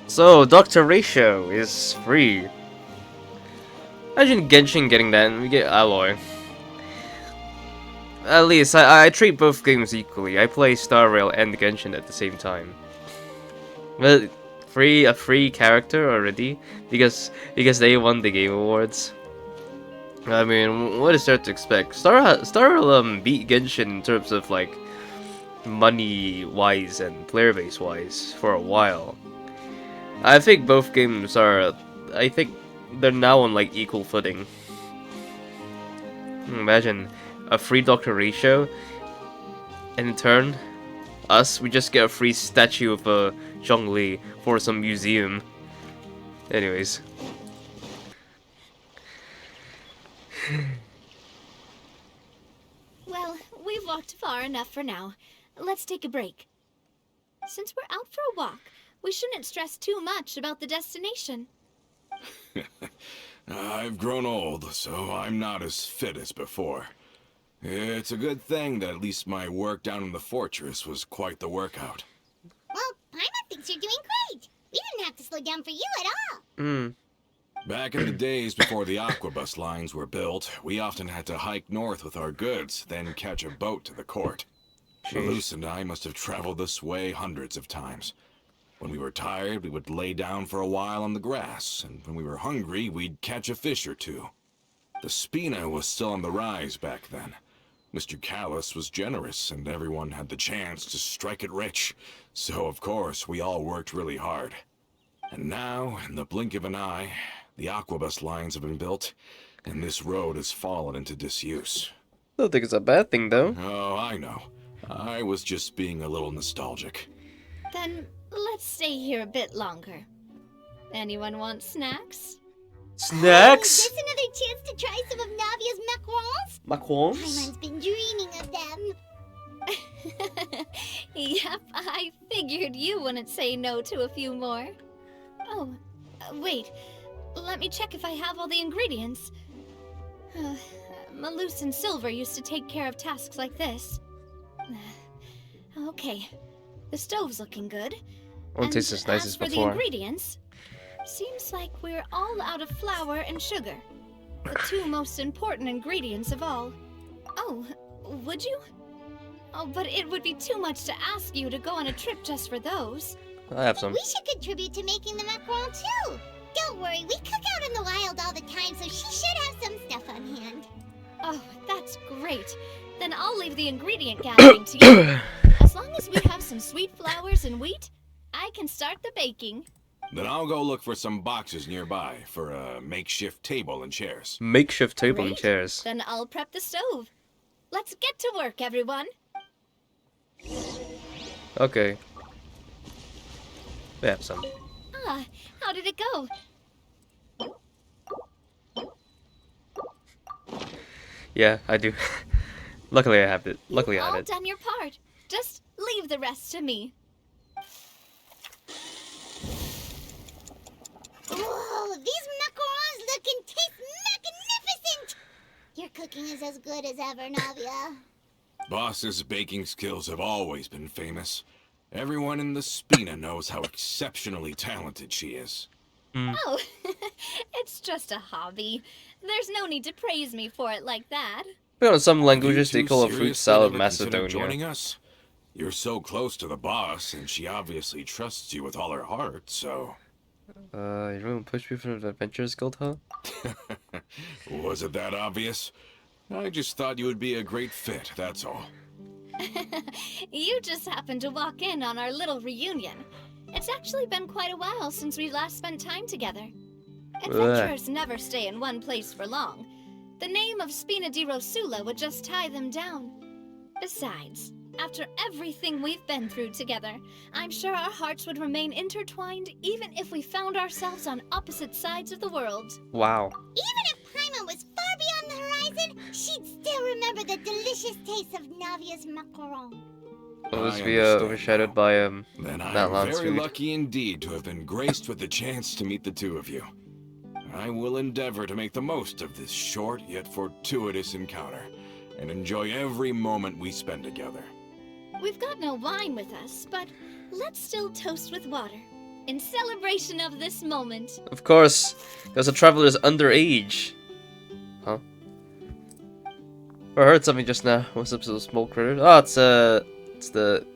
So, Dr. Ratio is free. Imagine Genshin getting that and we get Alloy. At least, I treat both games equally. I play Star Rail and Genshin at the same time. But a free character already? Because they won the Game Awards. I mean, what is there to expect? Star Rail beat Genshin in terms of like money-wise and player base-wise for a while. I think both games are... I think they're now on like equal footing. Imagine a free Dr. Ratio, and in turn, we just get a free statue of Zhongli for some museum. Anyways. Well, we've walked far enough for now. Let's take a break. Since we're out for a walk, we shouldn't stress too much about the destination. I've grown old, so I'm not as fit as before. It's a good thing that at least my work down in the fortress was quite the workout. Well, Paimon thinks you're doing great. We didn't have to slow down for you at all. Back in the days before the aquabus lines were built, we often had to hike north with our goods, then catch a boat to the court. Luce and I must have traveled this way hundreds of times. When we were tired, we would lay down for a while on the grass, and when we were hungry, we'd catch a fish or two. The Spina was still on the rise back then. Mr. Callis was generous, and everyone had the chance to strike it rich. So, of course, we all worked really hard. And now, in the blink of an eye, the aquabus lines have been built, and this road has fallen into disuse. I don't think it's a bad thing, though. Oh, I know. I was just being a little nostalgic. Then let's stay here a bit longer. Anyone want snacks? Snacks? Is this another chance to try some of Navia's macarons? Macarons? Paimon's been dreaming of them. Yep, I figured you wouldn't say no to a few more. Oh, wait. Let me check if I have all the ingredients. Malus and Silver used to take care of tasks like this. Okay, the stove's looking good. Won't taste as nice as for before. the ingredients, seems like we're all out of flour and sugar. The two most important ingredients of all. Oh, would you? Oh, but it would be too much to ask you to go on a trip just for those. I have some. We should contribute to making the macaron too. Don't worry, we cook out in the wild all the time, so she should have some stuff on hand. Oh, that's great. Then I'll leave the ingredient gathering to you. As long as we have some sweet flours and wheat, I can start the baking. Then I'll go look for some boxes nearby for a makeshift table and chairs. Makeshift table and Great. chairs. Then I'll prep the stove. Let's get to work, everyone. Okay. We have some. Ah, how did it go? Yeah, I do. Luckily I have it. Luckily You've I have all it. done your part. Just leave the rest to me. Whoa, these macarons look and taste magnificent! Your cooking is as good as ever, Navia. Boss's baking skills have always been famous. Everyone in the Spina knows how exceptionally talented she is. Oh, it's just a hobby. There's no need to praise me for it like that. But in some languages You they two call a fruit seriously salad never considered Macedonia. joining us? You're so close to the boss, and she obviously trusts you with all her heart, so... You really push me from the Adventurers Guild, huh? Was it that obvious? I just thought you would be a great fit, that's all. You just happened to walk in on our little reunion. It's actually been quite a while since we last spent time together. Adventurers never stay in one place for long. The name of Spina di Rosula would just tie them down. Besides, after everything we've been through together, I'm sure our hearts would remain intertwined even if we found ourselves on opposite sides of the world. Wow. Even if Paimon was far beyond the horizon poison, she'd still remember the delicious taste of Navia's macaron. Will this I be understand overshadowed now. by Then that I'm Lan's very food? lucky indeed to have been graced with the chance to meet the two of you. I will endeavor to make the most of this short yet fortuitous encounter, and enjoy every moment we spend together. We've got no wine with us, but let's still toast with water. In celebration of this moment. Of course, because the traveler is underage. Huh? I heard something just now. What's up to the small critter? Oh, it's the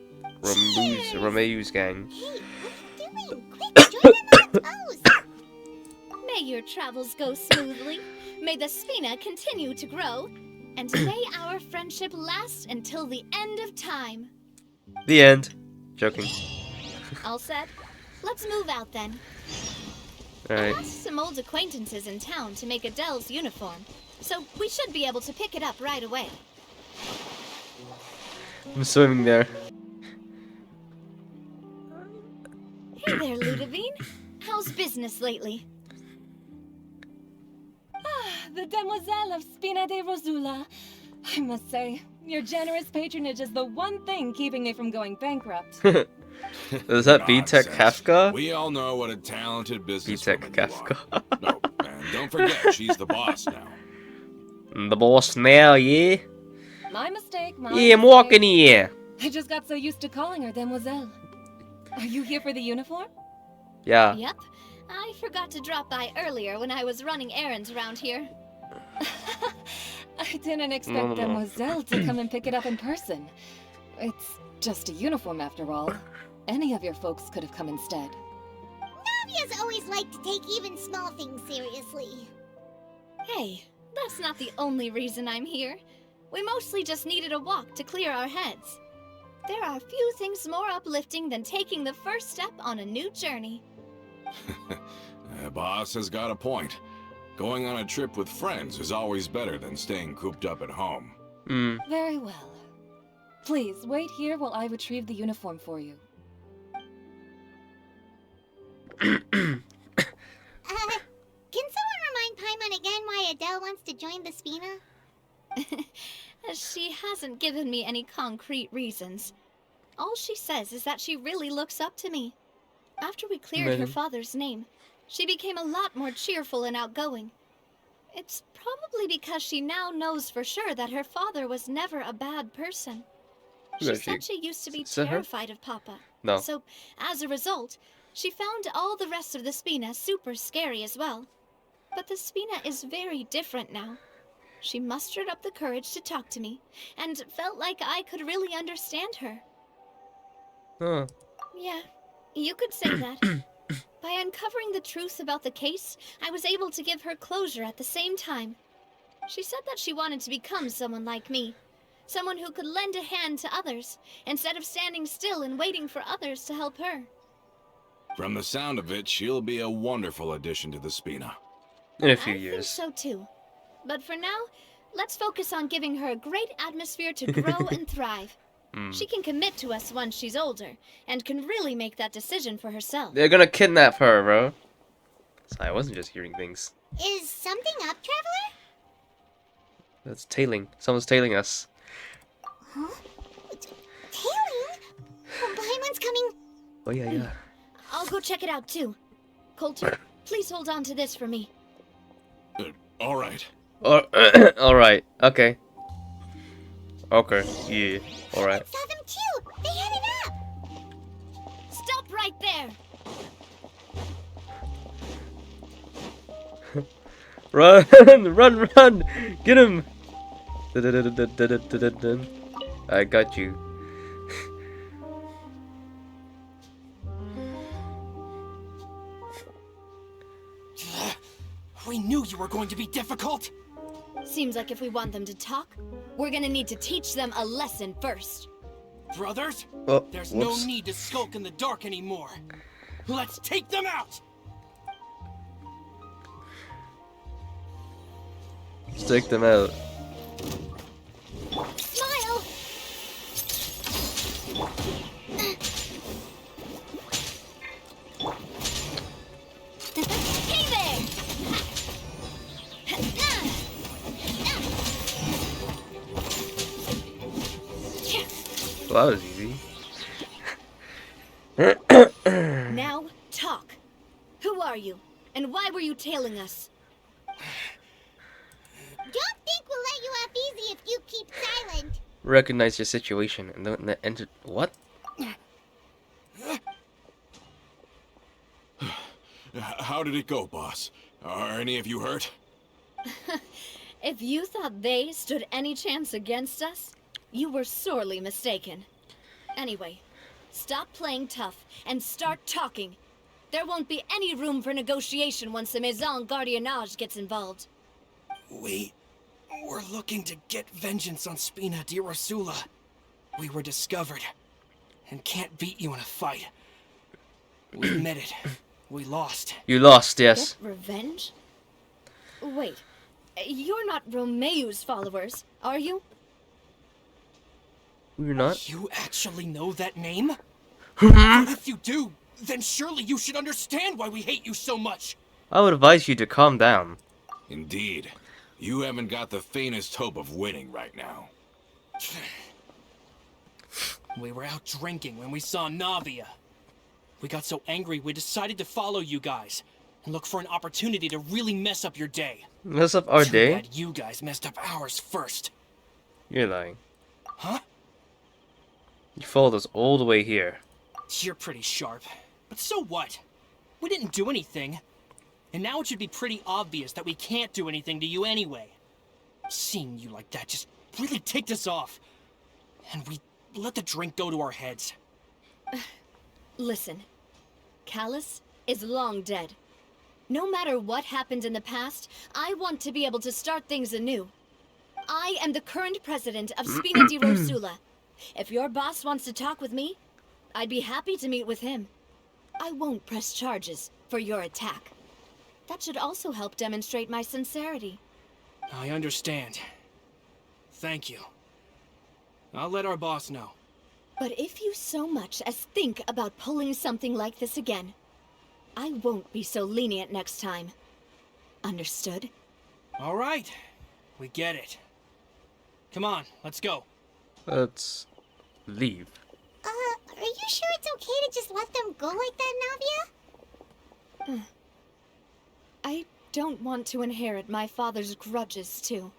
Romeu's gang. Hey, what are you doing? Quick, join them on the toast! May your travels go smoothly. May the Spina continue to grow. And may our friendship last until the end of time. The end. Joking. All set? Let's move out then. I Alright. asked some old acquaintances in town to make Adele's uniform, so we should be able to pick it up right away. I'm swimming there. Hey there, Ludovine. How's business lately? The Demoiselle of Spina de Rosula. I must say, your generous patronage is the one thing keeping me from going bankrupt. Is that B-Tech Nonsense. Kafka? We all know what a talented B-Tech businesswoman you are. Kafka. No, and don't forget, she's the boss now. The boss now, yeah? My mistake, my Yeah, I'm mistake. walking here. I just got so used to calling her Demoiselle. Are you here for the uniform? Yeah. Yep. I forgot to drop by earlier when I was running errands around here. I didn't expect Demoiselle to come and pick it up in person. It's just a uniform after all. Any of your folks could have come instead. Navia's always liked to take even small things seriously. Hey, that's not the only reason I'm here. We mostly just needed a walk to clear our heads. There are few things more uplifting than taking the first step on a new journey. Boss has got a point. Going on a trip with friends is always better than staying cooped up at home. Hmm. Very well. Please, wait here while I retrieve the uniform for you. Can someone remind Paimon again why Adele wants to join the Spina? She hasn't given me any concrete reasons. All she says is that she really looks up to me. After we cleared her Amazing. father's name, she became a lot more cheerful and outgoing. It's probably because she now knows for sure that her father was never a bad person. She Who is said she? she used to be Is that her? terrified of Papa. No. So, as a result, she found all the rest of the Spina super scary as well. But the Spina is very different now. She mustered up the courage to talk to me, and felt like I could really understand her. Huh. Yeah, you could say that. By uncovering the truth about the case, I was able to give her closure at the same time. She said that she wanted to become someone like me. Someone who could lend a hand to others, instead of standing still and waiting for others to help her. From the sound of it, she'll be a wonderful addition to the Spina. In a few I think years. so too. But for now, let's focus on giving her a great atmosphere to grow and thrive. She can commit to us once she's older, and can really make that decision for herself. They're gonna kidnap her, bro. I wasn't just hearing things. Is something up, Traveler? That's tailing. Someone's tailing us. Huh? Tailing? Oh, Paimon's coming. Oh yeah, yeah. I'll go check it out too. Coulter, please hold on to this for me. All right. Alright, okay. Okay, yeah, alright. Saw them too. They headed up. Stop right there! Run, run, run! Get him! I got you. We knew you were going to be difficult. Seems like if we want them to talk, we're gonna need to teach them a lesson first. Brothers, Oh, there's whoops. no need to skulk in the dark anymore. Let's take them out! Let's take them out. Smile! Hey there! Well, that was easy. Now, talk. Who are you? And why were you tailing us? Don't think we'll let you off easy if you keep silent. Recognize your situation and don't enter. What? How did it go, boss? Are any of you hurt? If you thought they stood any chance against us, you were sorely mistaken. Anyway, stop playing tough and start talking. There won't be any room for negotiation once the Maison Gardiennage gets involved. We're looking to get vengeance on Spina di Rosula. We were discovered and can't beat you in a fight. We admit it. We lost. You lost, yes. Get revenge? Wait, you're not Romeu's followers, are you? You're not? You actually know that name? But if you do, then surely you should understand why we hate you so much. I would advise you to calm down. Indeed. You haven't got the faintest hope of winning right now. We were out drinking when we saw Navia. We got so angry we decided to follow you guys and look for an opportunity to really mess up your day. Mess up our Too day? bad you guys messed up ours first. You're lying. Huh? You followed us all the way here. You're pretty sharp. But so what? We didn't do anything. And now it should be pretty obvious that we can't do anything to you anyway. Seeing you like that just really ticked us off. And we let the drink go to our heads. Listen, Callus is long dead. No matter what happened in the past, I want to be able to start things anew. I am the current president of Spina di Rosula. If your boss wants to talk with me, I'd be happy to meet with him. I won't press charges for your attack. That should also help demonstrate my sincerity. I understand. Thank you. I'll let our boss know. But if you so much as think about pulling something like this again, I won't be so lenient next time. Understood? All right. We get it. Come on, let's go. Let's leave. Are you sure it's okay to just let them go like that, Navia? I don't want to inherit my father's grudges, too.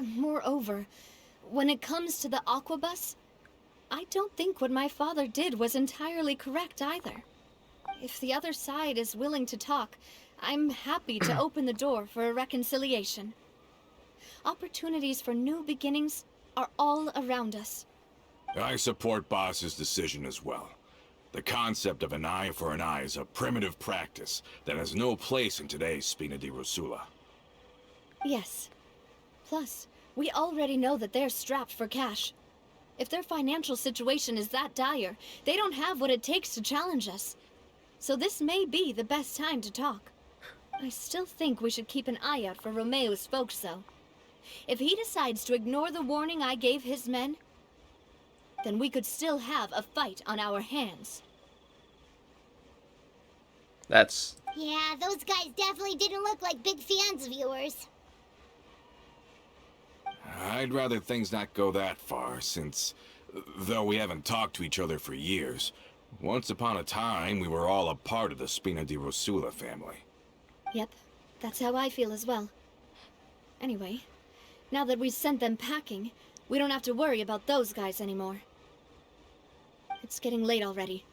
Moreover, when it comes to the Aquabus, I don't think what my father did was entirely correct either. If the other side is willing to talk, I'm happy to open the door for a reconciliation. Opportunities for new beginnings are all around us. I support Boss's decision as well. The concept of an eye for an eye is a primitive practice that has no place in today's Spina di Rosula. Yes. Plus, we already know that they're strapped for cash. If their financial situation is that dire, they don't have what it takes to challenge us. So this may be the best time to talk. I still think we should keep an eye out for Romeu's folks, though. If he decides to ignore the warning I gave his men, then we could still have a fight on our hands. That's... Yeah, those guys definitely didn't look like big fans of yours. I'd rather things not go that far, since, though we haven't talked to each other for years, once upon a time we were all a part of the Spina di Rosula family. Yep, that's how I feel as well. Anyway, now that we've sent them packing, we don't have to worry about those guys anymore. It's getting late already,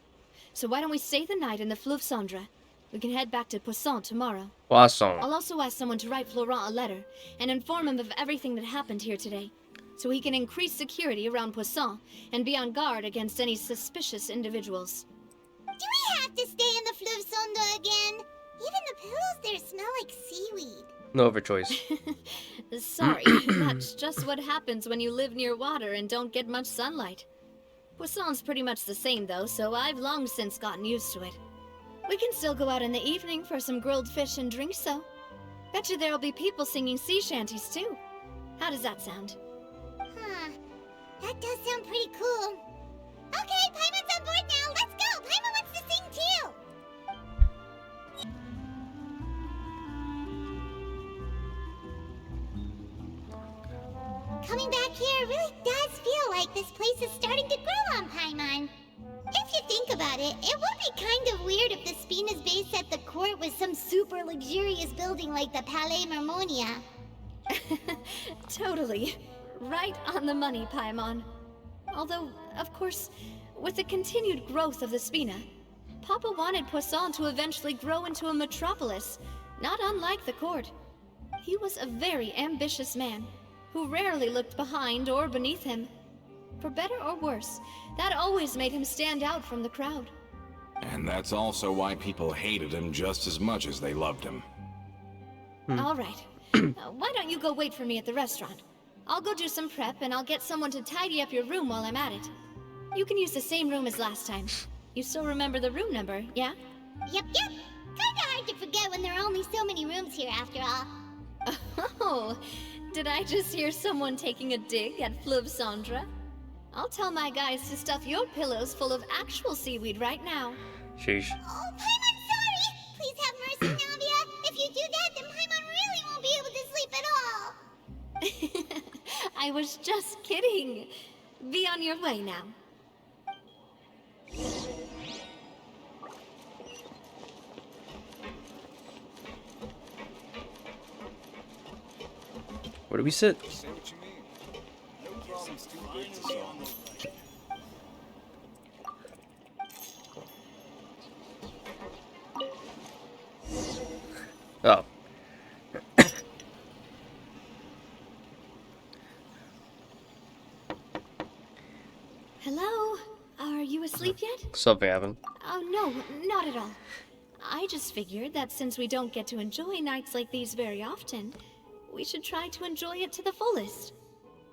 so why don't we stay the night in the Fleuve Cendre? We can head back to Poisson tomorrow. Poisson. I'll also ask someone to write Florent a letter and inform him of everything that happened here today, so he can increase security around Poisson and be on guard against any suspicious individuals. Do we have to stay in the Fleuve Cendre again? Even the pillows there smell like seaweed. No other choice. Sorry, that's just what happens when you live near water and don't get much sunlight. Poisson's pretty much the same though, so I've long since gotten used to it. We can still go out in the evening for some grilled fish and drinks, though. Bet you there'll be people singing sea shanties too. How does that sound? Huh. That does sound pretty cool. Okay, Paimon's on board now. Let's go. Paimon wants to sing too. Coming back here really does feel like this place is starting to grow on Paimon. If you think about it, it would be kind of weird if the Spina's base at the court was some super luxurious building like the Palais Mermonia. Totally. Right on the money, Paimon. Although, of course, with the continued growth of the Spina, Papa wanted Poisson to eventually grow into a metropolis, not unlike the court. He was a very ambitious man, who rarely looked behind or beneath him. For better or worse, that always made him stand out from the crowd. And that's also why people hated him just as much as they loved him. All right. Why don't you go wait for me at the restaurant? I'll go do some prep and I'll get someone to tidy up your room while I'm at it. You can use the same room as last time. You still remember the room number, yeah? Yep. Kinda hard to forget when there are only so many rooms here after all. Oh, did I just hear someone taking a dig at Fleuve Cendre? I'll tell my guys to stuff your pillows full of actual seaweed right now. Sheesh. Oh, Paimon, sorry! Please have mercy, Navia. If you do that, then Paimon really won't be able to sleep at all. I was just kidding. Be on your way now. Where do we sit? Say what you mean. No problem's too big to solve. Oh. Hello? Are you asleep yet? Something happened. Oh, no, not at all. I just figured that since we don't get to enjoy nights like these very often, we should try to enjoy it to the fullest.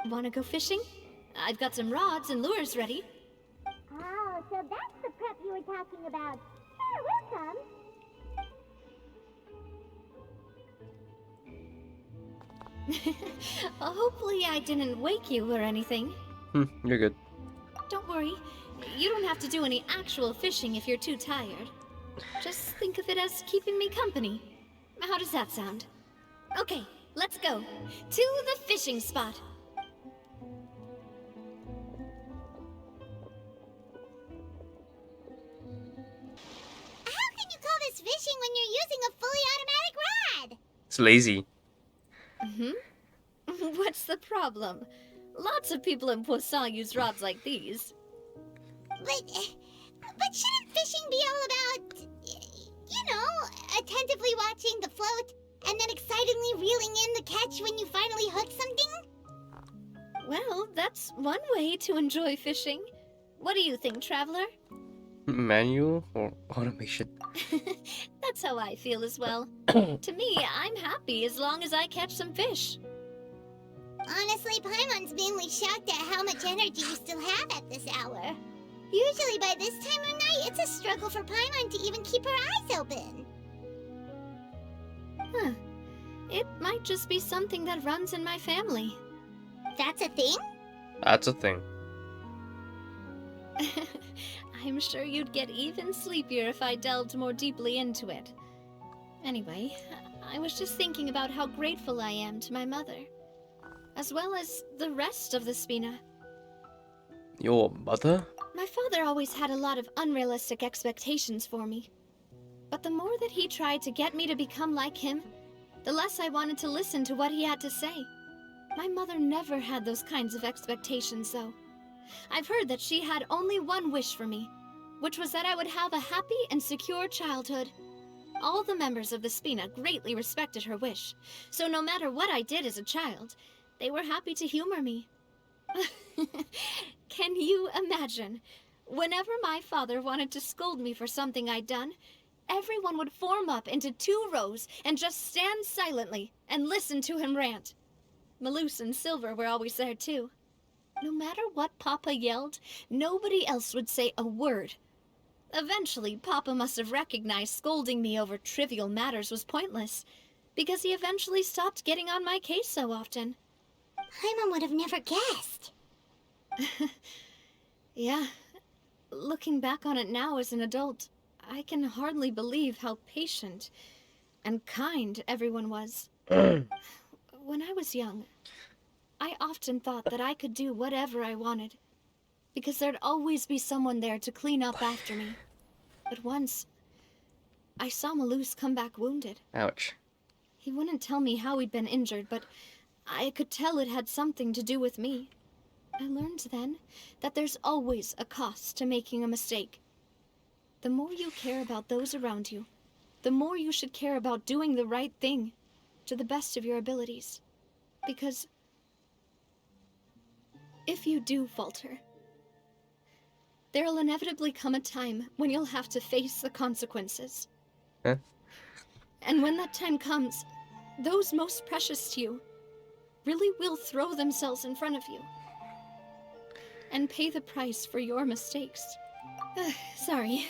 Wanna go fishing? I've got some rods and lures ready. Oh, so that's the prep you were talking about. Sure, we'll come. Hopefully I didn't wake you or anything. You're good. Don't worry, you don't have to do any actual fishing if you're too tired. Just think of it as keeping me company. How does that sound? Okay, let's go. To the fishing spot. How can you call this fishing when you're using a fully automatic rod? It's lazy. What's the problem? Lots of people in Poisson use rods like these. But shouldn't fishing be all about, you know, attentively watching the float and then excitedly reeling in the catch when you finally hook something? Well, that's one way to enjoy fishing. What do you think, Traveler? Manual or automation? That's how I feel as well. To me, I'm happy as long as I catch some fish. Honestly, Paimon's mainly shocked at how much energy you still have at this hour. Usually by this time of night, it's a struggle for Paimon to even keep her eyes open. Huh. It might just be something that runs in my family. That's a thing? That's a thing. I'm sure you'd get even sleepier if I delved more deeply into it. Anyway, I was just thinking about how grateful I am to my mother, as well as the rest of the Spina. Your mother? My father always had a lot of unrealistic expectations for me. But the more that he tried to get me to become like him, the less I wanted to listen to what he had to say. My mother never had those kinds of expectations, though. I've heard that she had only one wish for me, which was that I would have a happy and secure childhood. All the members of the Spina greatly respected her wish, so no matter what I did as a child, they were happy to humor me. Can you imagine? Whenever my father wanted to scold me for something I'd done, everyone would form up into 2 rows and just stand silently and listen to him rant. Malouse and Silver were always there too. No matter what Papa yelled, nobody else would say a word. Eventually, Papa must have recognized scolding me over trivial matters was pointless, because he eventually stopped getting on my case so often. Paimon would have never guessed. Yeah. Looking back on it now as an adult, I can hardly believe how patient and kind everyone was. When I was young, I often thought that I could do whatever I wanted, because there'd always be someone there to clean up after me. But once, I saw Malus come back wounded. Ouch. He wouldn't tell me how he'd been injured, but I could tell it had something to do with me. I learned then that there's always a cost to making a mistake. The more you care about those around you, the more you should care about doing the right thing, to the best of your abilities. Because if you do falter, there'll inevitably come a time when you'll have to face the consequences. Huh? And when that time comes, those most precious to you really will throw themselves in front of you and pay the price for your mistakes. Sorry.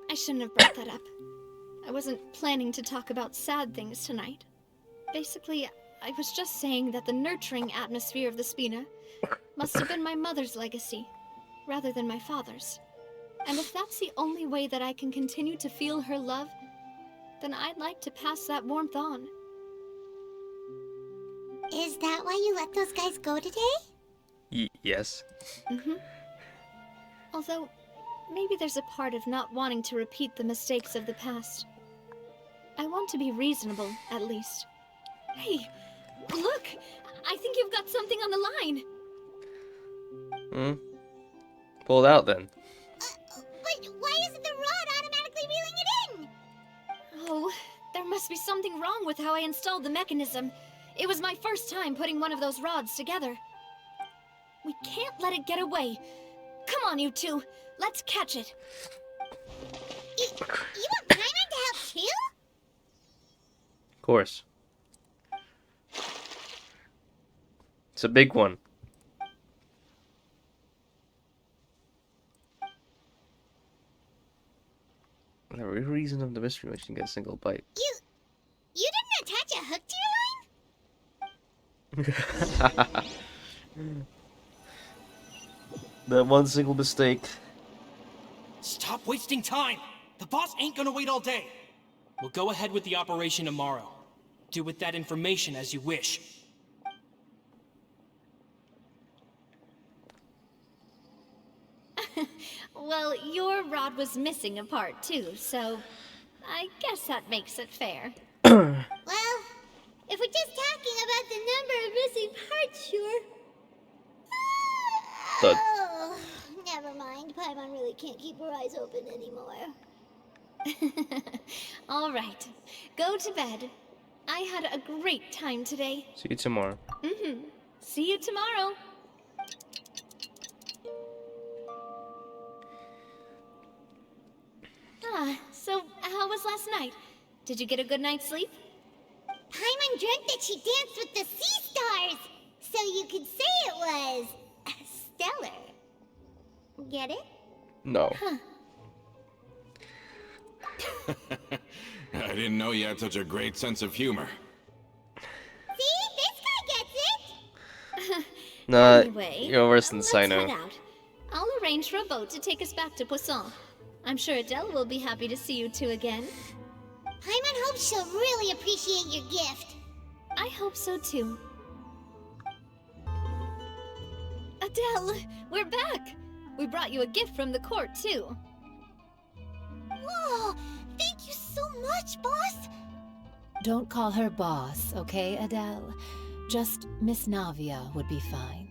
I shouldn't have brought that up. I wasn't planning to talk about sad things tonight. Basically, I was just saying that the nurturing atmosphere of the Spina must have been my mother's legacy, rather than my father's. And if that's the only way that I can continue to feel her love, then I'd like to pass that warmth on. Is that why you let those guys go today? Yes. Although, maybe there's a part of not wanting to repeat the mistakes of the past. I want to be reasonable, at least. Hey, look! I think you've got something on the line! Pull it out then. But why isn't the rod automatically reeling it in? Oh, there must be something wrong with how I installed the mechanism. It was my first time putting one of those rods together. We can't let it get away. Come on, you two. Let's catch it. You want Paimon to help too? Of course. It's a big one. The real reason of the mystery machine get a single bite. You didn't attach a hook to your line? That one single mistake. Stop wasting time! The boss ain't gonna wait all day! We'll go ahead with the operation tomorrow. Do with that information as you wish. Well, your rod was missing a part too, so I guess that makes it fair. Well, if we're just talking about the number of missing parts, sure. Thud. Oh, never mind. Paimon really can't keep her eyes open anymore. All right, go to bed. I had a great time today. See you tomorrow. See you tomorrow. So how was last night? Did you get a good night's sleep? Paimon dreamt that she danced with the sea stars, so you could say it was stellar. Get it? No. I didn't know you had such a great sense of humor. See, this guy gets it. Nah, Anyway, you're worse than let's Sino. head out. I'll arrange for a boat to take us back to Poisson. I'm sure Adele will be happy to see you two again. Paimon hopes she'll really appreciate your gift. I hope so too. Adele, we're back! We brought you a gift from the court too. Whoa, thank you so much, boss. Don't call her boss, okay, Adele? Just Miss Navia would be fine.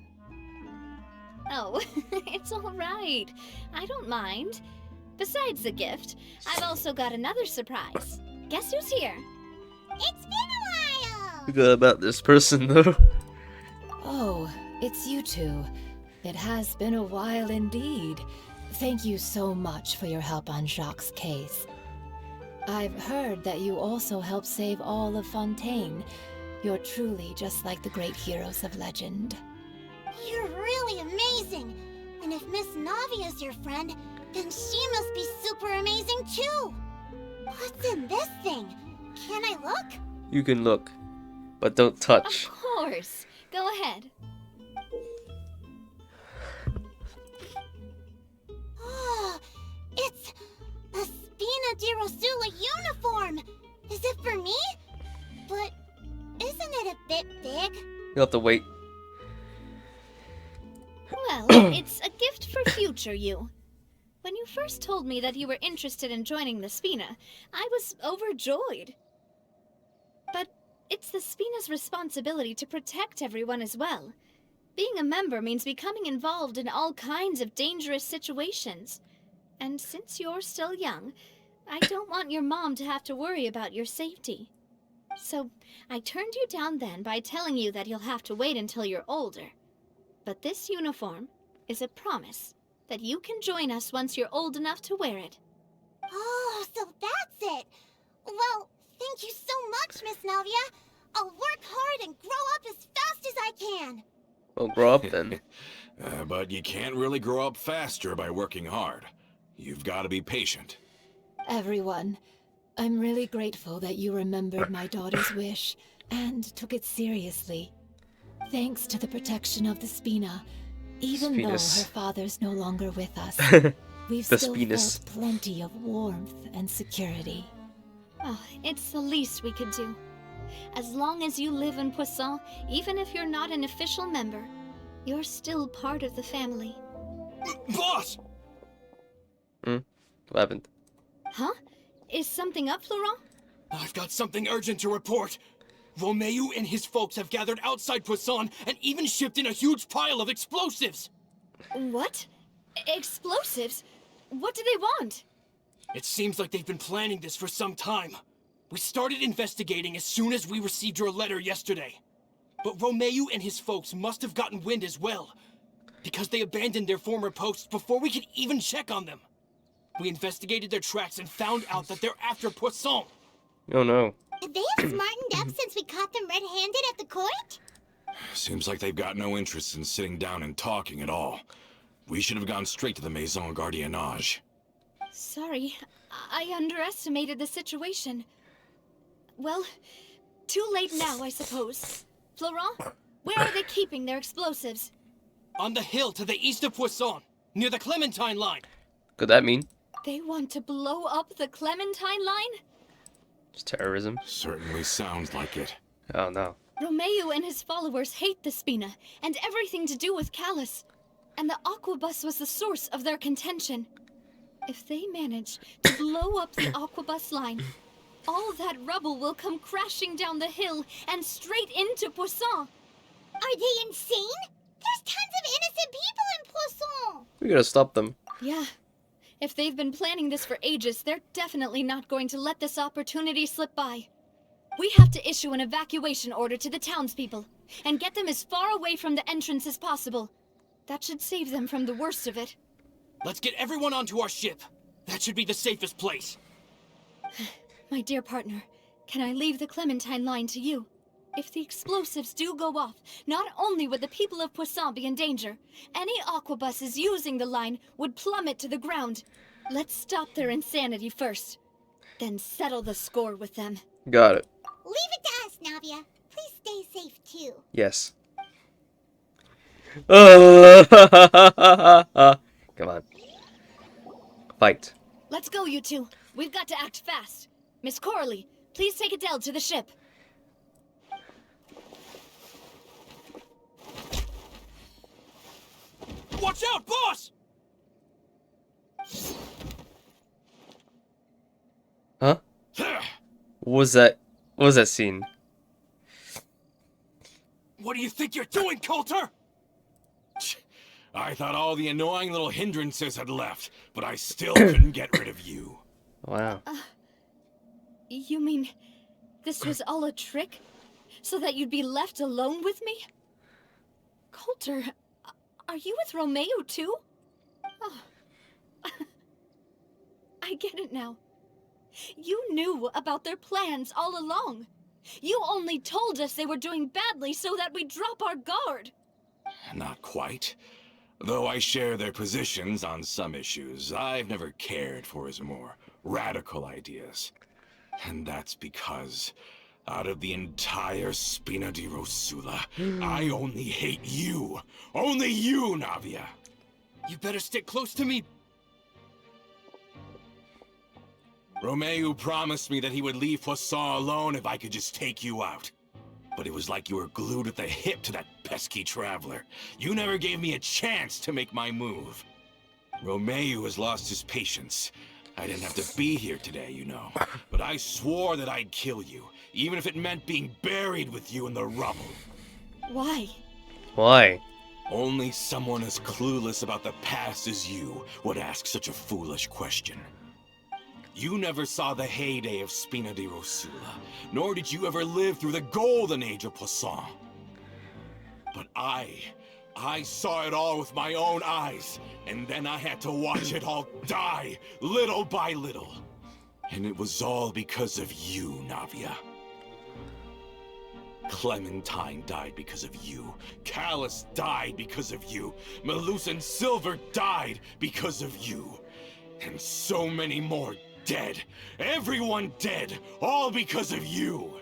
Oh, it's all right. I don't mind. Besides the gift, I've also got another surprise. Guess who's here? It's been a while. Forgot about this person though. Oh, it's you two. It has been a while indeed. Thank you so much for your help on Jacques' case. I've heard that you also helped save all of Fontaine. You're truly just like the great heroes of legend. You're really amazing. And if Miss Navia's your friend, then she must be super amazing too. What's in this thing? Can I look? You can look, but don't touch. Of course. Go ahead. Oh, it's a Spina di Rosula uniform. Is it for me? But isn't it a bit big? You'll have to wait. Well, it's a gift for future you. When you first told me that you were interested in joining the Spina, I was overjoyed. But it's the Spina's responsibility to protect everyone as well. Being a member means becoming involved in all kinds of dangerous situations. And since you're still young, I don't want your mom to have to worry about your safety. So, I turned you down then by telling you that you'll have to wait until you're older. But this uniform is a promise that you can join us once you're old enough to wear it. Oh, so that's it. Well, thank you so much, Miss Navia. I'll work hard and grow up as fast as I can. Well, grow up then. But you can't really grow up faster by working hard. You've got to be patient. Everyone, I'm really grateful that you remembered my daughter's wish and took it seriously. Thanks to the protection of the Spina, even though her father's no longer with us, we've The still Spinas. felt plenty of warmth and security. Oh, it's the least we could do. As long as you live in Poisson, even if you're not an official member, you're still part of the family. Boss! What happened? Huh? Is something up, Florent? I've got something urgent to report. Romeu and his folks have gathered outside Poisson and even shipped in a huge pile of explosives. What? Explosives? What do they want? It seems like they've been planning this for some time. We started investigating as soon as we received your letter yesterday. But Romeu and his folks must have gotten wind as well, because they abandoned their former posts before we could even check on them. We investigated their tracks and found out that they're after Poisson. Oh no. They have smartened up since we caught them red-handed at the court? Seems like they've got no interest in sitting down and talking at all. We should have gone straight to the Maison Gardiennage. Sorry, I underestimated the situation. Well, too late now, I suppose. Florent, where are they keeping their explosives? On the hill to the east of Poisson, near the Clementine line. Could that mean? They want to blow up the Clementine line? It's terrorism. Certainly sounds like it. Oh no. Romeu and his followers hate the Spina and everything to do with Callus. And the Aquabus was the source of their contention. If they manage to blow up the Aquabus line, all that rubble will come crashing down the hill and straight into Poisson. Are they insane? There's tons of innocent people in Poisson. We gotta stop them. Yeah. If they've been planning this for ages, they're definitely not going to let this opportunity slip by. We have to issue an evacuation order to the townspeople and get them as far away from the entrance as possible. That should save them from the worst of it. Let's get everyone onto our ship. That should be the safest place. My dear partner, can I leave the Clementine line to you? If the explosives do go off, not only would the people of Poisson be in danger, any aquabuses using the line would plummet to the ground. Let's stop their insanity first, then settle the score with them. Got it. Leave it to us, Navia. Please stay safe, too. Yes. Come on. Fight. Let's go, you two. We've got to act fast. Miss Coralie, please take Adele to the ship. Watch out, boss! Huh? What was that? What was that scene? What do you think you're doing, Coulter? I thought all the annoying little hindrances had left, but I still couldn't get rid of you. Wow. You mean this was all a trick? So that you'd be left alone with me? Coulter, are you with Romeu too? Oh. I get it now. You knew about their plans all along. You only told us they were doing badly so that we'd drop our guard. Not quite. Though I share their positions on some issues, I've never cared for his more radical ideas. And that's because, out of the entire Spina di Rosula, I only hate you. Only you, Navia. You better stick close to me. Romeu promised me that he would leave Poisson alone if I could just take you out. But it was like you were glued at the hip to that pesky traveler. You never gave me a chance to make my move. Romeo has lost his patience. I didn't have to be here today, you know. But I swore that I'd kill you, even if it meant being buried with you in the rubble. Why? Why? Only someone as clueless about the past as you would ask such a foolish question. You never saw the heyday of Spina di Rosula, nor did you ever live through the golden age of Poisson. But I saw it all with my own eyes, and then I had to watch it all die, little by little. And it was all because of you, Navia. Clementine died because of you. Callus died because of you. Malus and Silver died because of you. And so many more dead. Everyone dead, all because of you.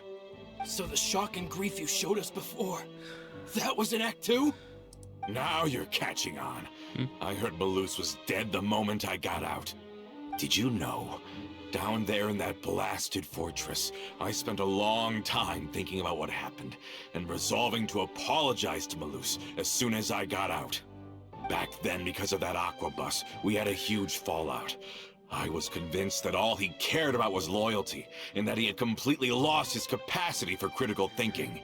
So the shock and grief you showed us before, that was in Act 2? Now you're catching on. I heard Malus was dead the moment I got out. Did you know? Down there in that blasted fortress, I spent a long time thinking about what happened, and resolving to apologize to Malus as soon as I got out. Back then, because of that aqua bus, we had a huge fallout. I was convinced that all he cared about was loyalty, and that he had completely lost his capacity for critical thinking.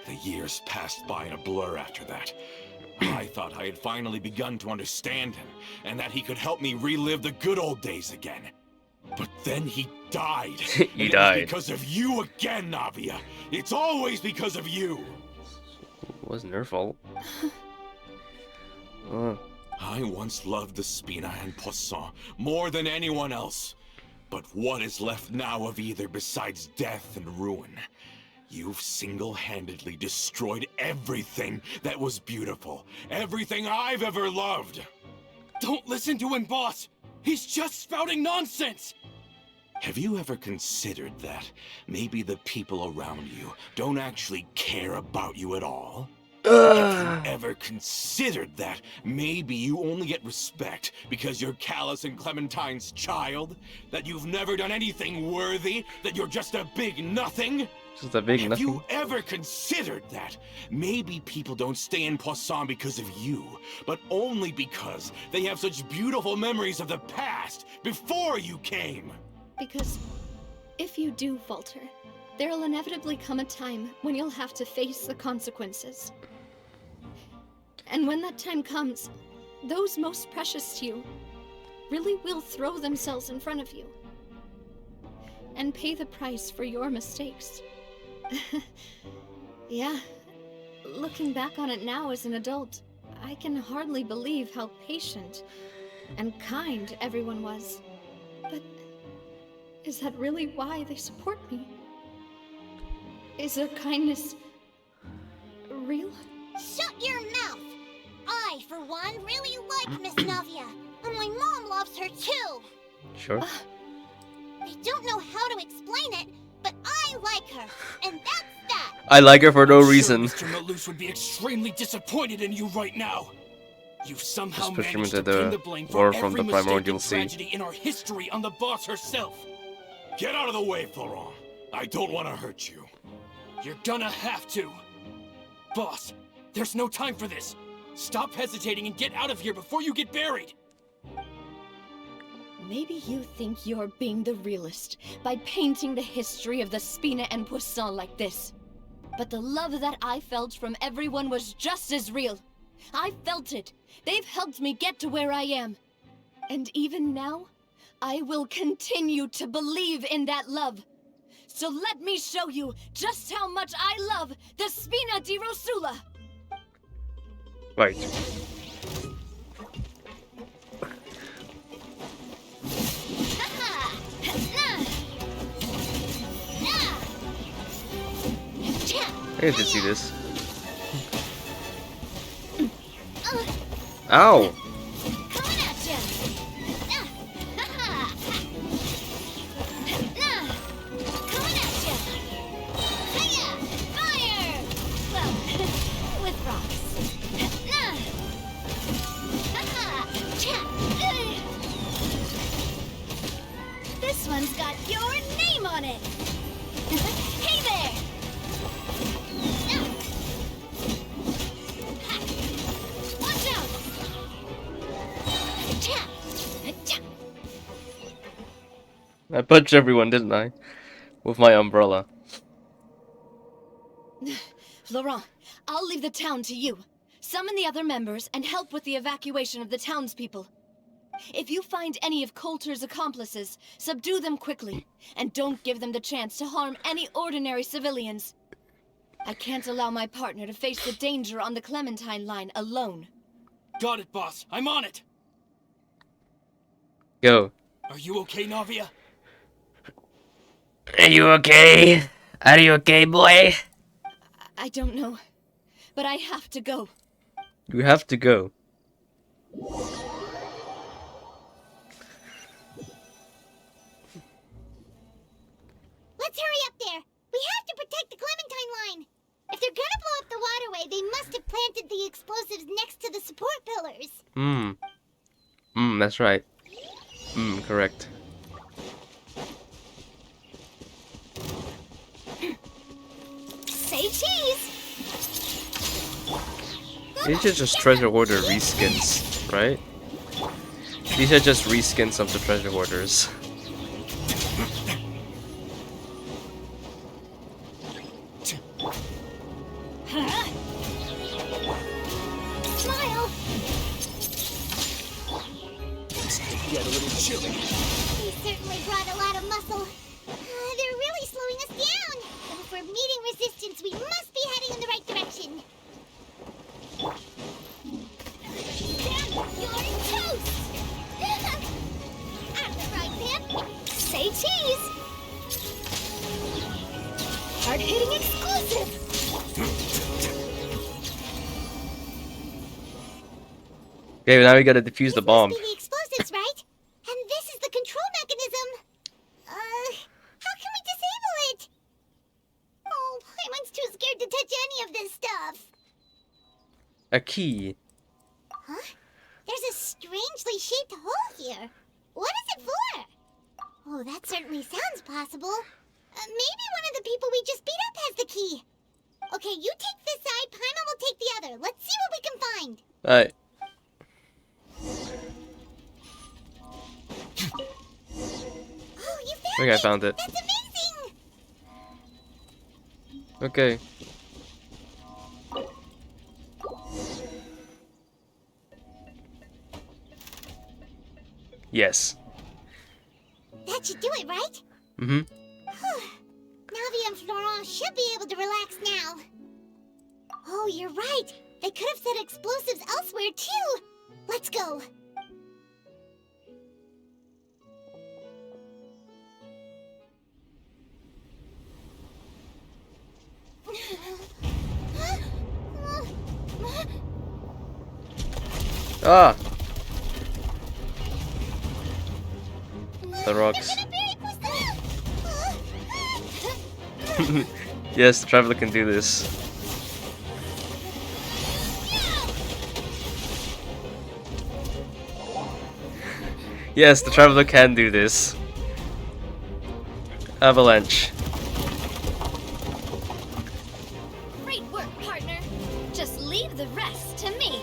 The years passed by in a blur after that. I thought I had finally begun to understand him, and that he could help me relive the good old days again. But then he died. He and died. It was because of you again, Navia. It's always because of you. It wasn't her fault. I once loved the Spina and Poisson more than anyone else. But what is left now of either besides death and ruin? You've single-handedly destroyed everything that was beautiful. Everything I've ever loved. Don't listen to him, boss! He's just spouting nonsense! Have you ever considered that maybe the people around you don't actually care about you at all? Have you ever considered that maybe you only get respect because you're Callus and Clementine's child? That you've never done anything worthy? That you're just a big nothing? Just a big Have nothing. you ever considered that maybe people don't stay in Poisson because of you, but only because they have such beautiful memories of the past before you came? Because if you do falter, there'll inevitably come a time when you'll have to face the consequences. And when that time comes, those most precious to you really will throw themselves in front of you and pay the price for your mistakes. Yeah, looking back on it now as an adult, I can hardly believe how patient and kind everyone was. But is that really why they support me? Is their kindness real? Shut your mouth! I, for one, really like Miss Navia, and my mom loves her too. Sure. I don't know how to explain it, but I like her, and that's that. I like her for no I'm reason. Sure Mr. Malus would be extremely disappointed in you right now. You've somehow Just push him managed into to pin the the blame war for from every the primordial mistake and sea. tragedy in our history on the boss herself. Get out of the way, Florent. I don't want to hurt you. You're gonna have to. Boss, there's no time for this. Stop hesitating and get out of here before you get buried. Maybe you think you're being the realist by painting the history of the Spina and Poisson like this. But the love that I felt from everyone was just as real. I felt it. They've helped me get to where I am. And even now, I will continue to believe in that love. So let me show you just how much I love the Spina di Rosula. Right. I get to see this. Ow! Coming at ya! Coming at ya! Hiya! Fire! Well, with rocks. This one's got your name on it! Hey there! I punched everyone, didn't I? With my umbrella. Laurent, I'll leave the town to you. Summon the other members and help with the evacuation of the townspeople. If you find any of Coulter's accomplices, subdue them quickly, and don't give them the chance to harm any ordinary civilians. I can't allow my partner to face the danger on the Clementine line alone. Got it, boss. I'm on it. Go. Are you okay, Navia? Are you okay? Are you okay, boy? I don't know, but I have to go. You have to go. Let's hurry up there. We have to protect the Clementine line. If they're gonna blow up the waterway, they must have planted the explosives next to the support pillars. That's right. Correct. Say cheese. These are just treasure hoarder reskins, right? These are just reskins of the treasure hoarders. Smile. Get a little chilly. He certainly brought a lot of muscle. They're really slowing us down. And if we're meeting resistance, we must be heading in the right direction. Sam, you're toast! I'm the right man. Say cheese! Hard-hitting exclusive! Okay, now we gotta defuse the bomb. These must be the explosives, right? And this is the control mechanism. How can we disable it? Oh, Paimon's too scared to touch any of this stuff. A key. Huh? There's a strangely shaped hole here. What is it for? Oh, that certainly sounds possible. Maybe one of the people we just beat up has the key. Okay, you take this side, Paimon will take the other. Let's see what we can find. Alright. Oh, you found Okay, I it! found it. That's amazing! Okay. Yes. That should do it, right? Mm-hmm. Navi and Florent should be able to relax now. Oh, you're right. They could have set explosives elsewhere, too. Let's go. Ah! The rocks. Yes, the traveler can do this. Yes, the traveler can do this. Avalanche. Great work, partner. Just leave the rest to me.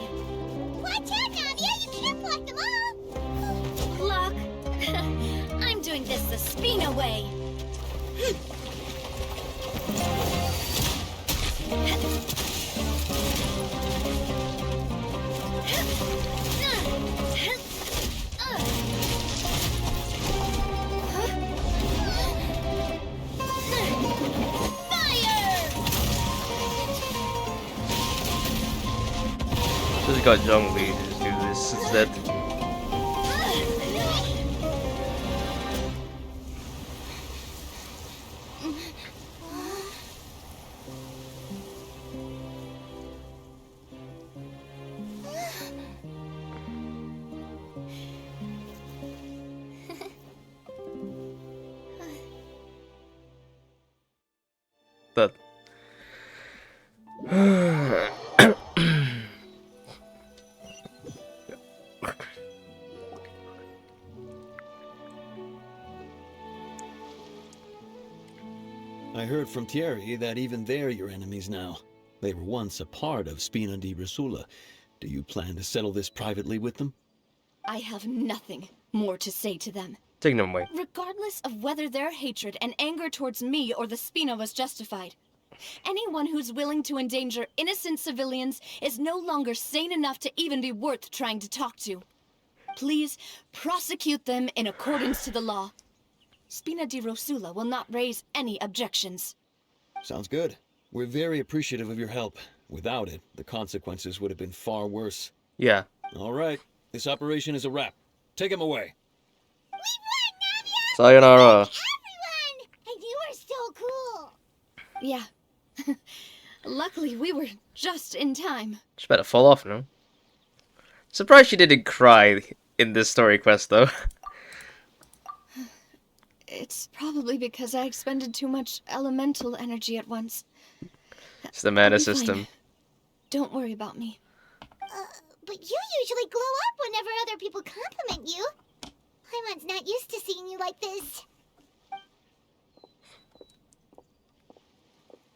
Watch out, Navia! You can't block them all! Block. I'm doing this the Spina way. Just got Zhong Li to do this instead. But I heard from Thierry that even they're your enemies now. They were once a part of Spina di Rosula. Do you plan to settle this privately with them? I have nothing more to say to them. Taking them away. Regardless of whether their hatred and anger towards me or the Spina was justified, anyone who's willing to endanger innocent civilians is no longer sane enough to even be worth trying to talk to. Please prosecute them in accordance to the law. Spina di Rosula will not raise any objections. Sounds good. We're very appreciative of your help. Without it, the consequences would have been far worse. Yeah. All right, this operation is a wrap. Take him away. Sayonara. Everyone! And you are so cool! Yeah. Luckily, we were just in time. She better fall off now. Surprised she didn't cry in this story quest, though. It's probably because I expended too much elemental energy at once. It's the I'll mana be fine. system. Don't worry about me. But you usually glow up whenever other people compliment you. Paimon's not used to seeing you like this.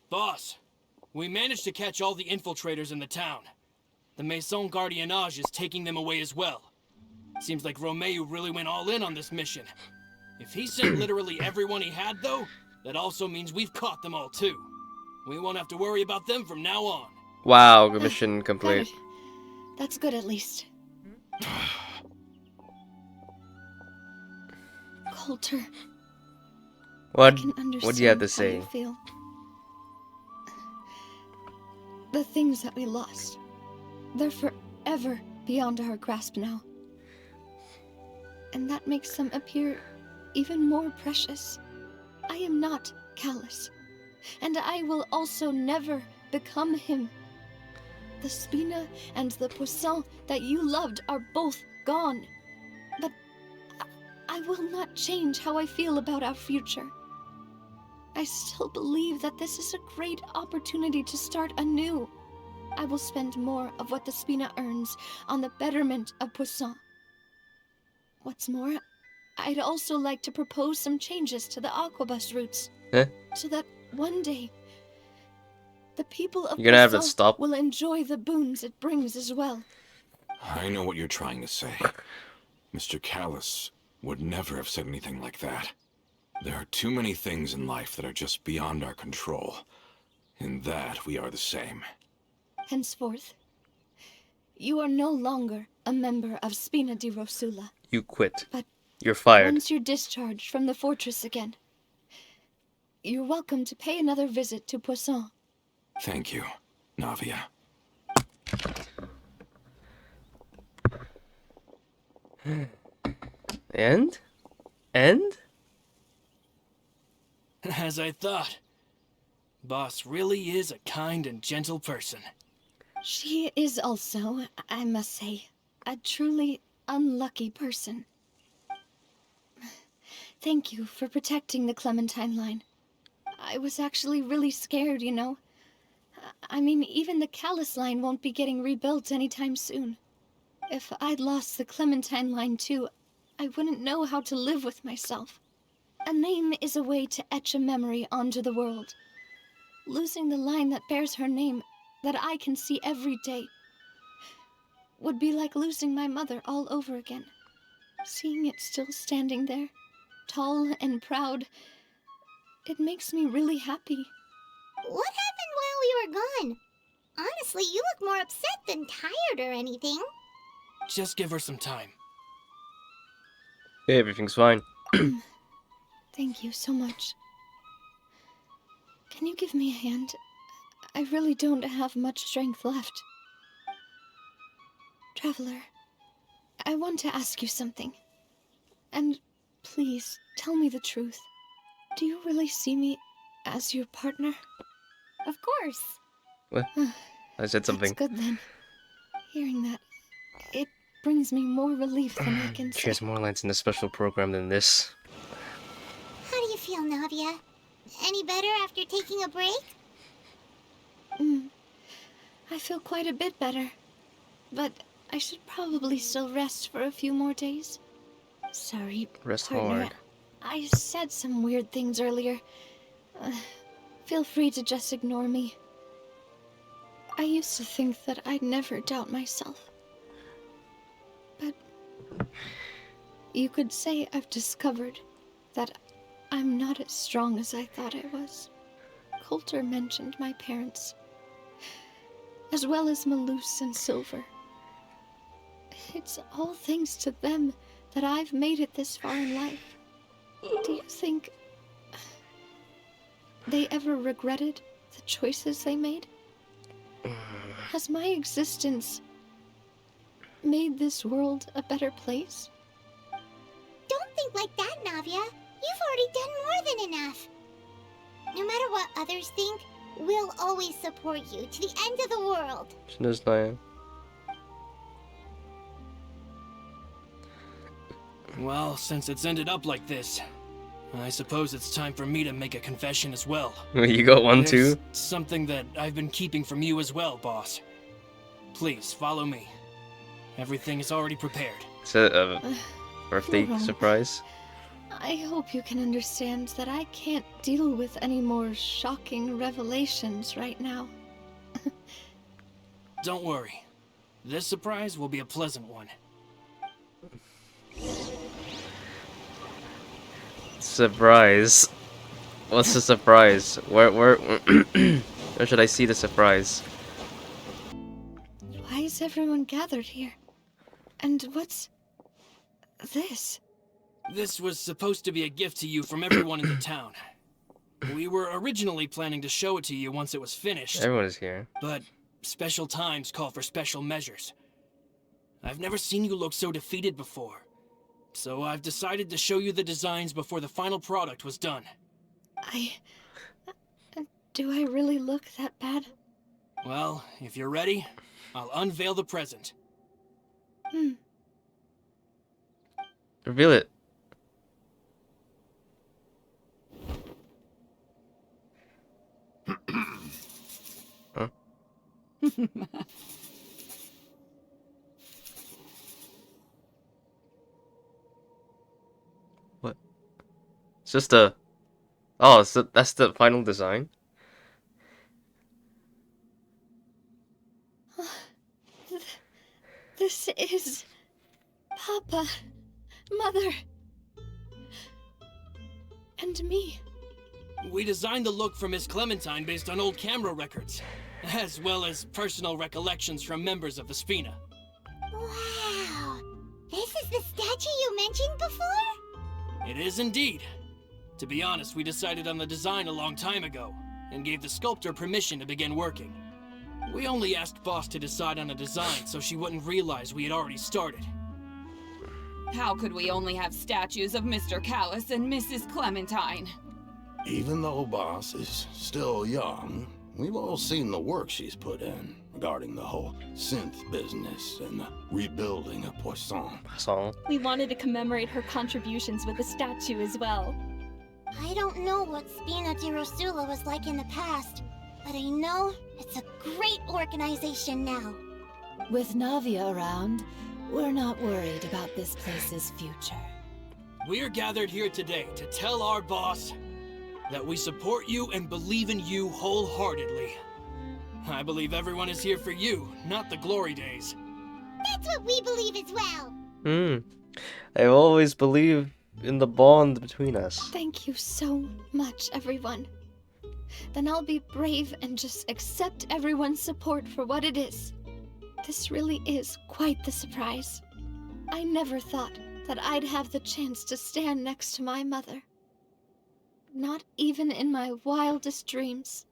Boss, we managed to catch all the infiltrators in the town. The Maison Gardiennage is taking them away as well. Seems like Romeu really went all in on this mission. If he sent literally everyone he had, though, that also means we've caught them all, too. We won't have to worry about them from now on. Wow, mission complete. Good. That's good, at least. Coulter, What? I can understand What do you have to how say? you feel. The things that we lost, they're forever beyond our grasp now. And that makes them appear even more precious. I am not callous, and I will also never become him. The Spina and the Poisson that you loved are both gone. But I will not change how I feel about our future. I still believe that this is a great opportunity to start anew. I will spend more of what the Spina earns on the betterment of Poisson. What's more, I'd also like to propose some changes to the Aquabus routes. Huh? So that one day, the people of You're gonna have to Poisson stop. will enjoy the boons it brings as well. I know what you're trying to say. Mr. Callus would never have said anything like that. There are too many things in life that are just beyond our control. In that, we are the same. Henceforth, you are no longer a member of Spina di Rosula. You quit. But You're fired. once you're discharged from the fortress again, you're welcome to pay another visit to Poisson. Thank you, Navia. And? And? As I thought. Boss really is a kind and gentle person. She is also, I must say, a truly unlucky person. Thank you for protecting the Clementine line. I was actually really scared, you know. I mean, even the Callus line won't be getting rebuilt anytime soon. If I'd lost the Clementine line too, I wouldn't know how to live with myself. A name is a way to etch a memory onto the world. Losing the line that bears her name, that I can see every day, would be like losing my mother all over again. Seeing it still standing there, tall and proud, it makes me really happy. What happened while we were gone? Honestly, you look more upset than tired or anything. Just give her some time. Yeah, everything's fine. Thank you so much. Can you give me a hand? I really don't have much strength left. Traveler, I want to ask you something. And please, tell me the truth. Do you really see me as your partner? Of course. What? I said something. That's good then. Hearing that, it brings me more relief than I can She say. has more lines in the special program than this. How do you feel, Navia? Any better after taking a break? I feel quite a bit better. But I should probably still rest for a few more days. Sorry, Rest partner. hard. I said some weird things earlier. Feel free to just ignore me. I used to think that I'd never doubt myself. But you could say I've discovered that I'm not as strong as I thought I was. Coulter mentioned my parents, as well as Malus and Silver. It's all thanks to them that I've made it this far in life. Do you think they ever regretted the choices they made? Has my existence made this world a better place? Don't think like that, Navia. You've already done more than enough. No matter what others think, we'll always support you to the end of the world. She knows Naya. Well, since it's ended up like this, I suppose it's time for me to make a confession as well. You got one There's too? something that I've been keeping from you as well, boss. Please, follow me. Everything is already prepared. Is it a birthday Wrong. surprise? I hope you can understand that I can't deal with any more shocking revelations right now. Don't worry. This surprise will be a pleasant one. Surprise. What's the surprise? Where should I see the surprise? Why is everyone gathered here? And what's this? This was supposed to be a gift to you from everyone in the town. We were originally planning to show it to you once it was finished, Everyone is here. but special times call for special measures. I've never seen you look so defeated before, so I've decided to show you the designs before the final product was done. Do I really look that bad? Well, if you're ready, I'll unveil the present. Reveal it. Huh? What? It's just a... Oh, so that's the final design? This is... Papa, Mother, and me. We designed the look for Miss Clementine based on old camera records, as well as personal recollections from members of the Spina. Wow. This is the statue you mentioned before? It is indeed. To be honest, we decided on the design a long time ago, and gave the sculptor permission to begin working. We only asked Boss to decide on a design so she wouldn't realize we had already started. How could we only have statues of Mr. Callis and Mrs. Clementine? Even though Boss is still young, we've all seen the work she's put in regarding the whole synth business and the rebuilding of Poisson. Song. We wanted to commemorate her contributions with a statue as well. I don't know what Spina di Rosula was like in the past, but I know it's a great organization now. With Navia around, we're not worried about this place's future. We're gathered here today to tell our boss that we support you and believe in you wholeheartedly. I believe everyone is here for you, not the glory days. That's what we believe as well. I always believe in the bond between us. Thank you so much, everyone. Then I'll be brave and just accept everyone's support for what it is. This really is quite the surprise. I never thought that I'd have the chance to stand next to my mother. Not even in my wildest dreams.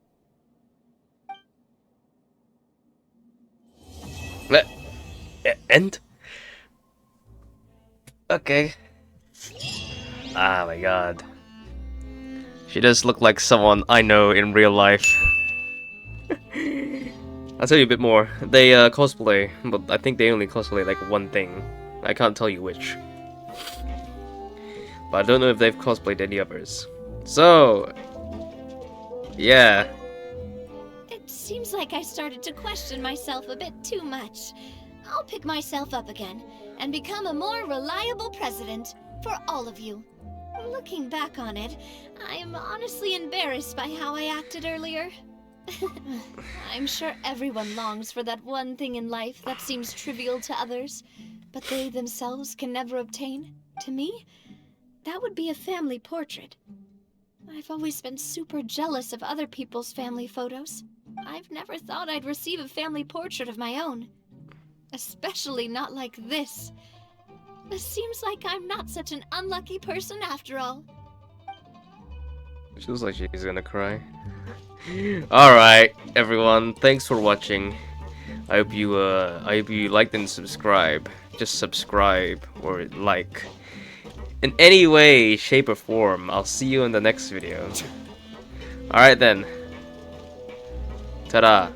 End? Okay. Ah, my god. She does look like someone I know in real life. I'll tell you a bit more. They cosplay, but I think they only cosplay like one thing. I can't tell you which. But I don't know if they've cosplayed any others. So, yeah. It seems like I started to question myself a bit too much. I'll pick myself up again and become a more reliable president for all of you. Looking back on it, I'm honestly embarrassed by how I acted earlier. I'm sure everyone longs for that one thing in life that seems trivial to others, but they themselves can never obtain. to me, that would be a family portrait. I've always been super jealous of other people's family photos. I've never thought I'd receive a family portrait of my own. Especially not like this. It seems like I'm not such an unlucky person after all. She looks like she's gonna cry. Alright, everyone, thanks for watching. I hope you liked and subscribe. Just subscribe or like. In any way, shape, or form. I'll see you in the next video. Alright then. Ta-da.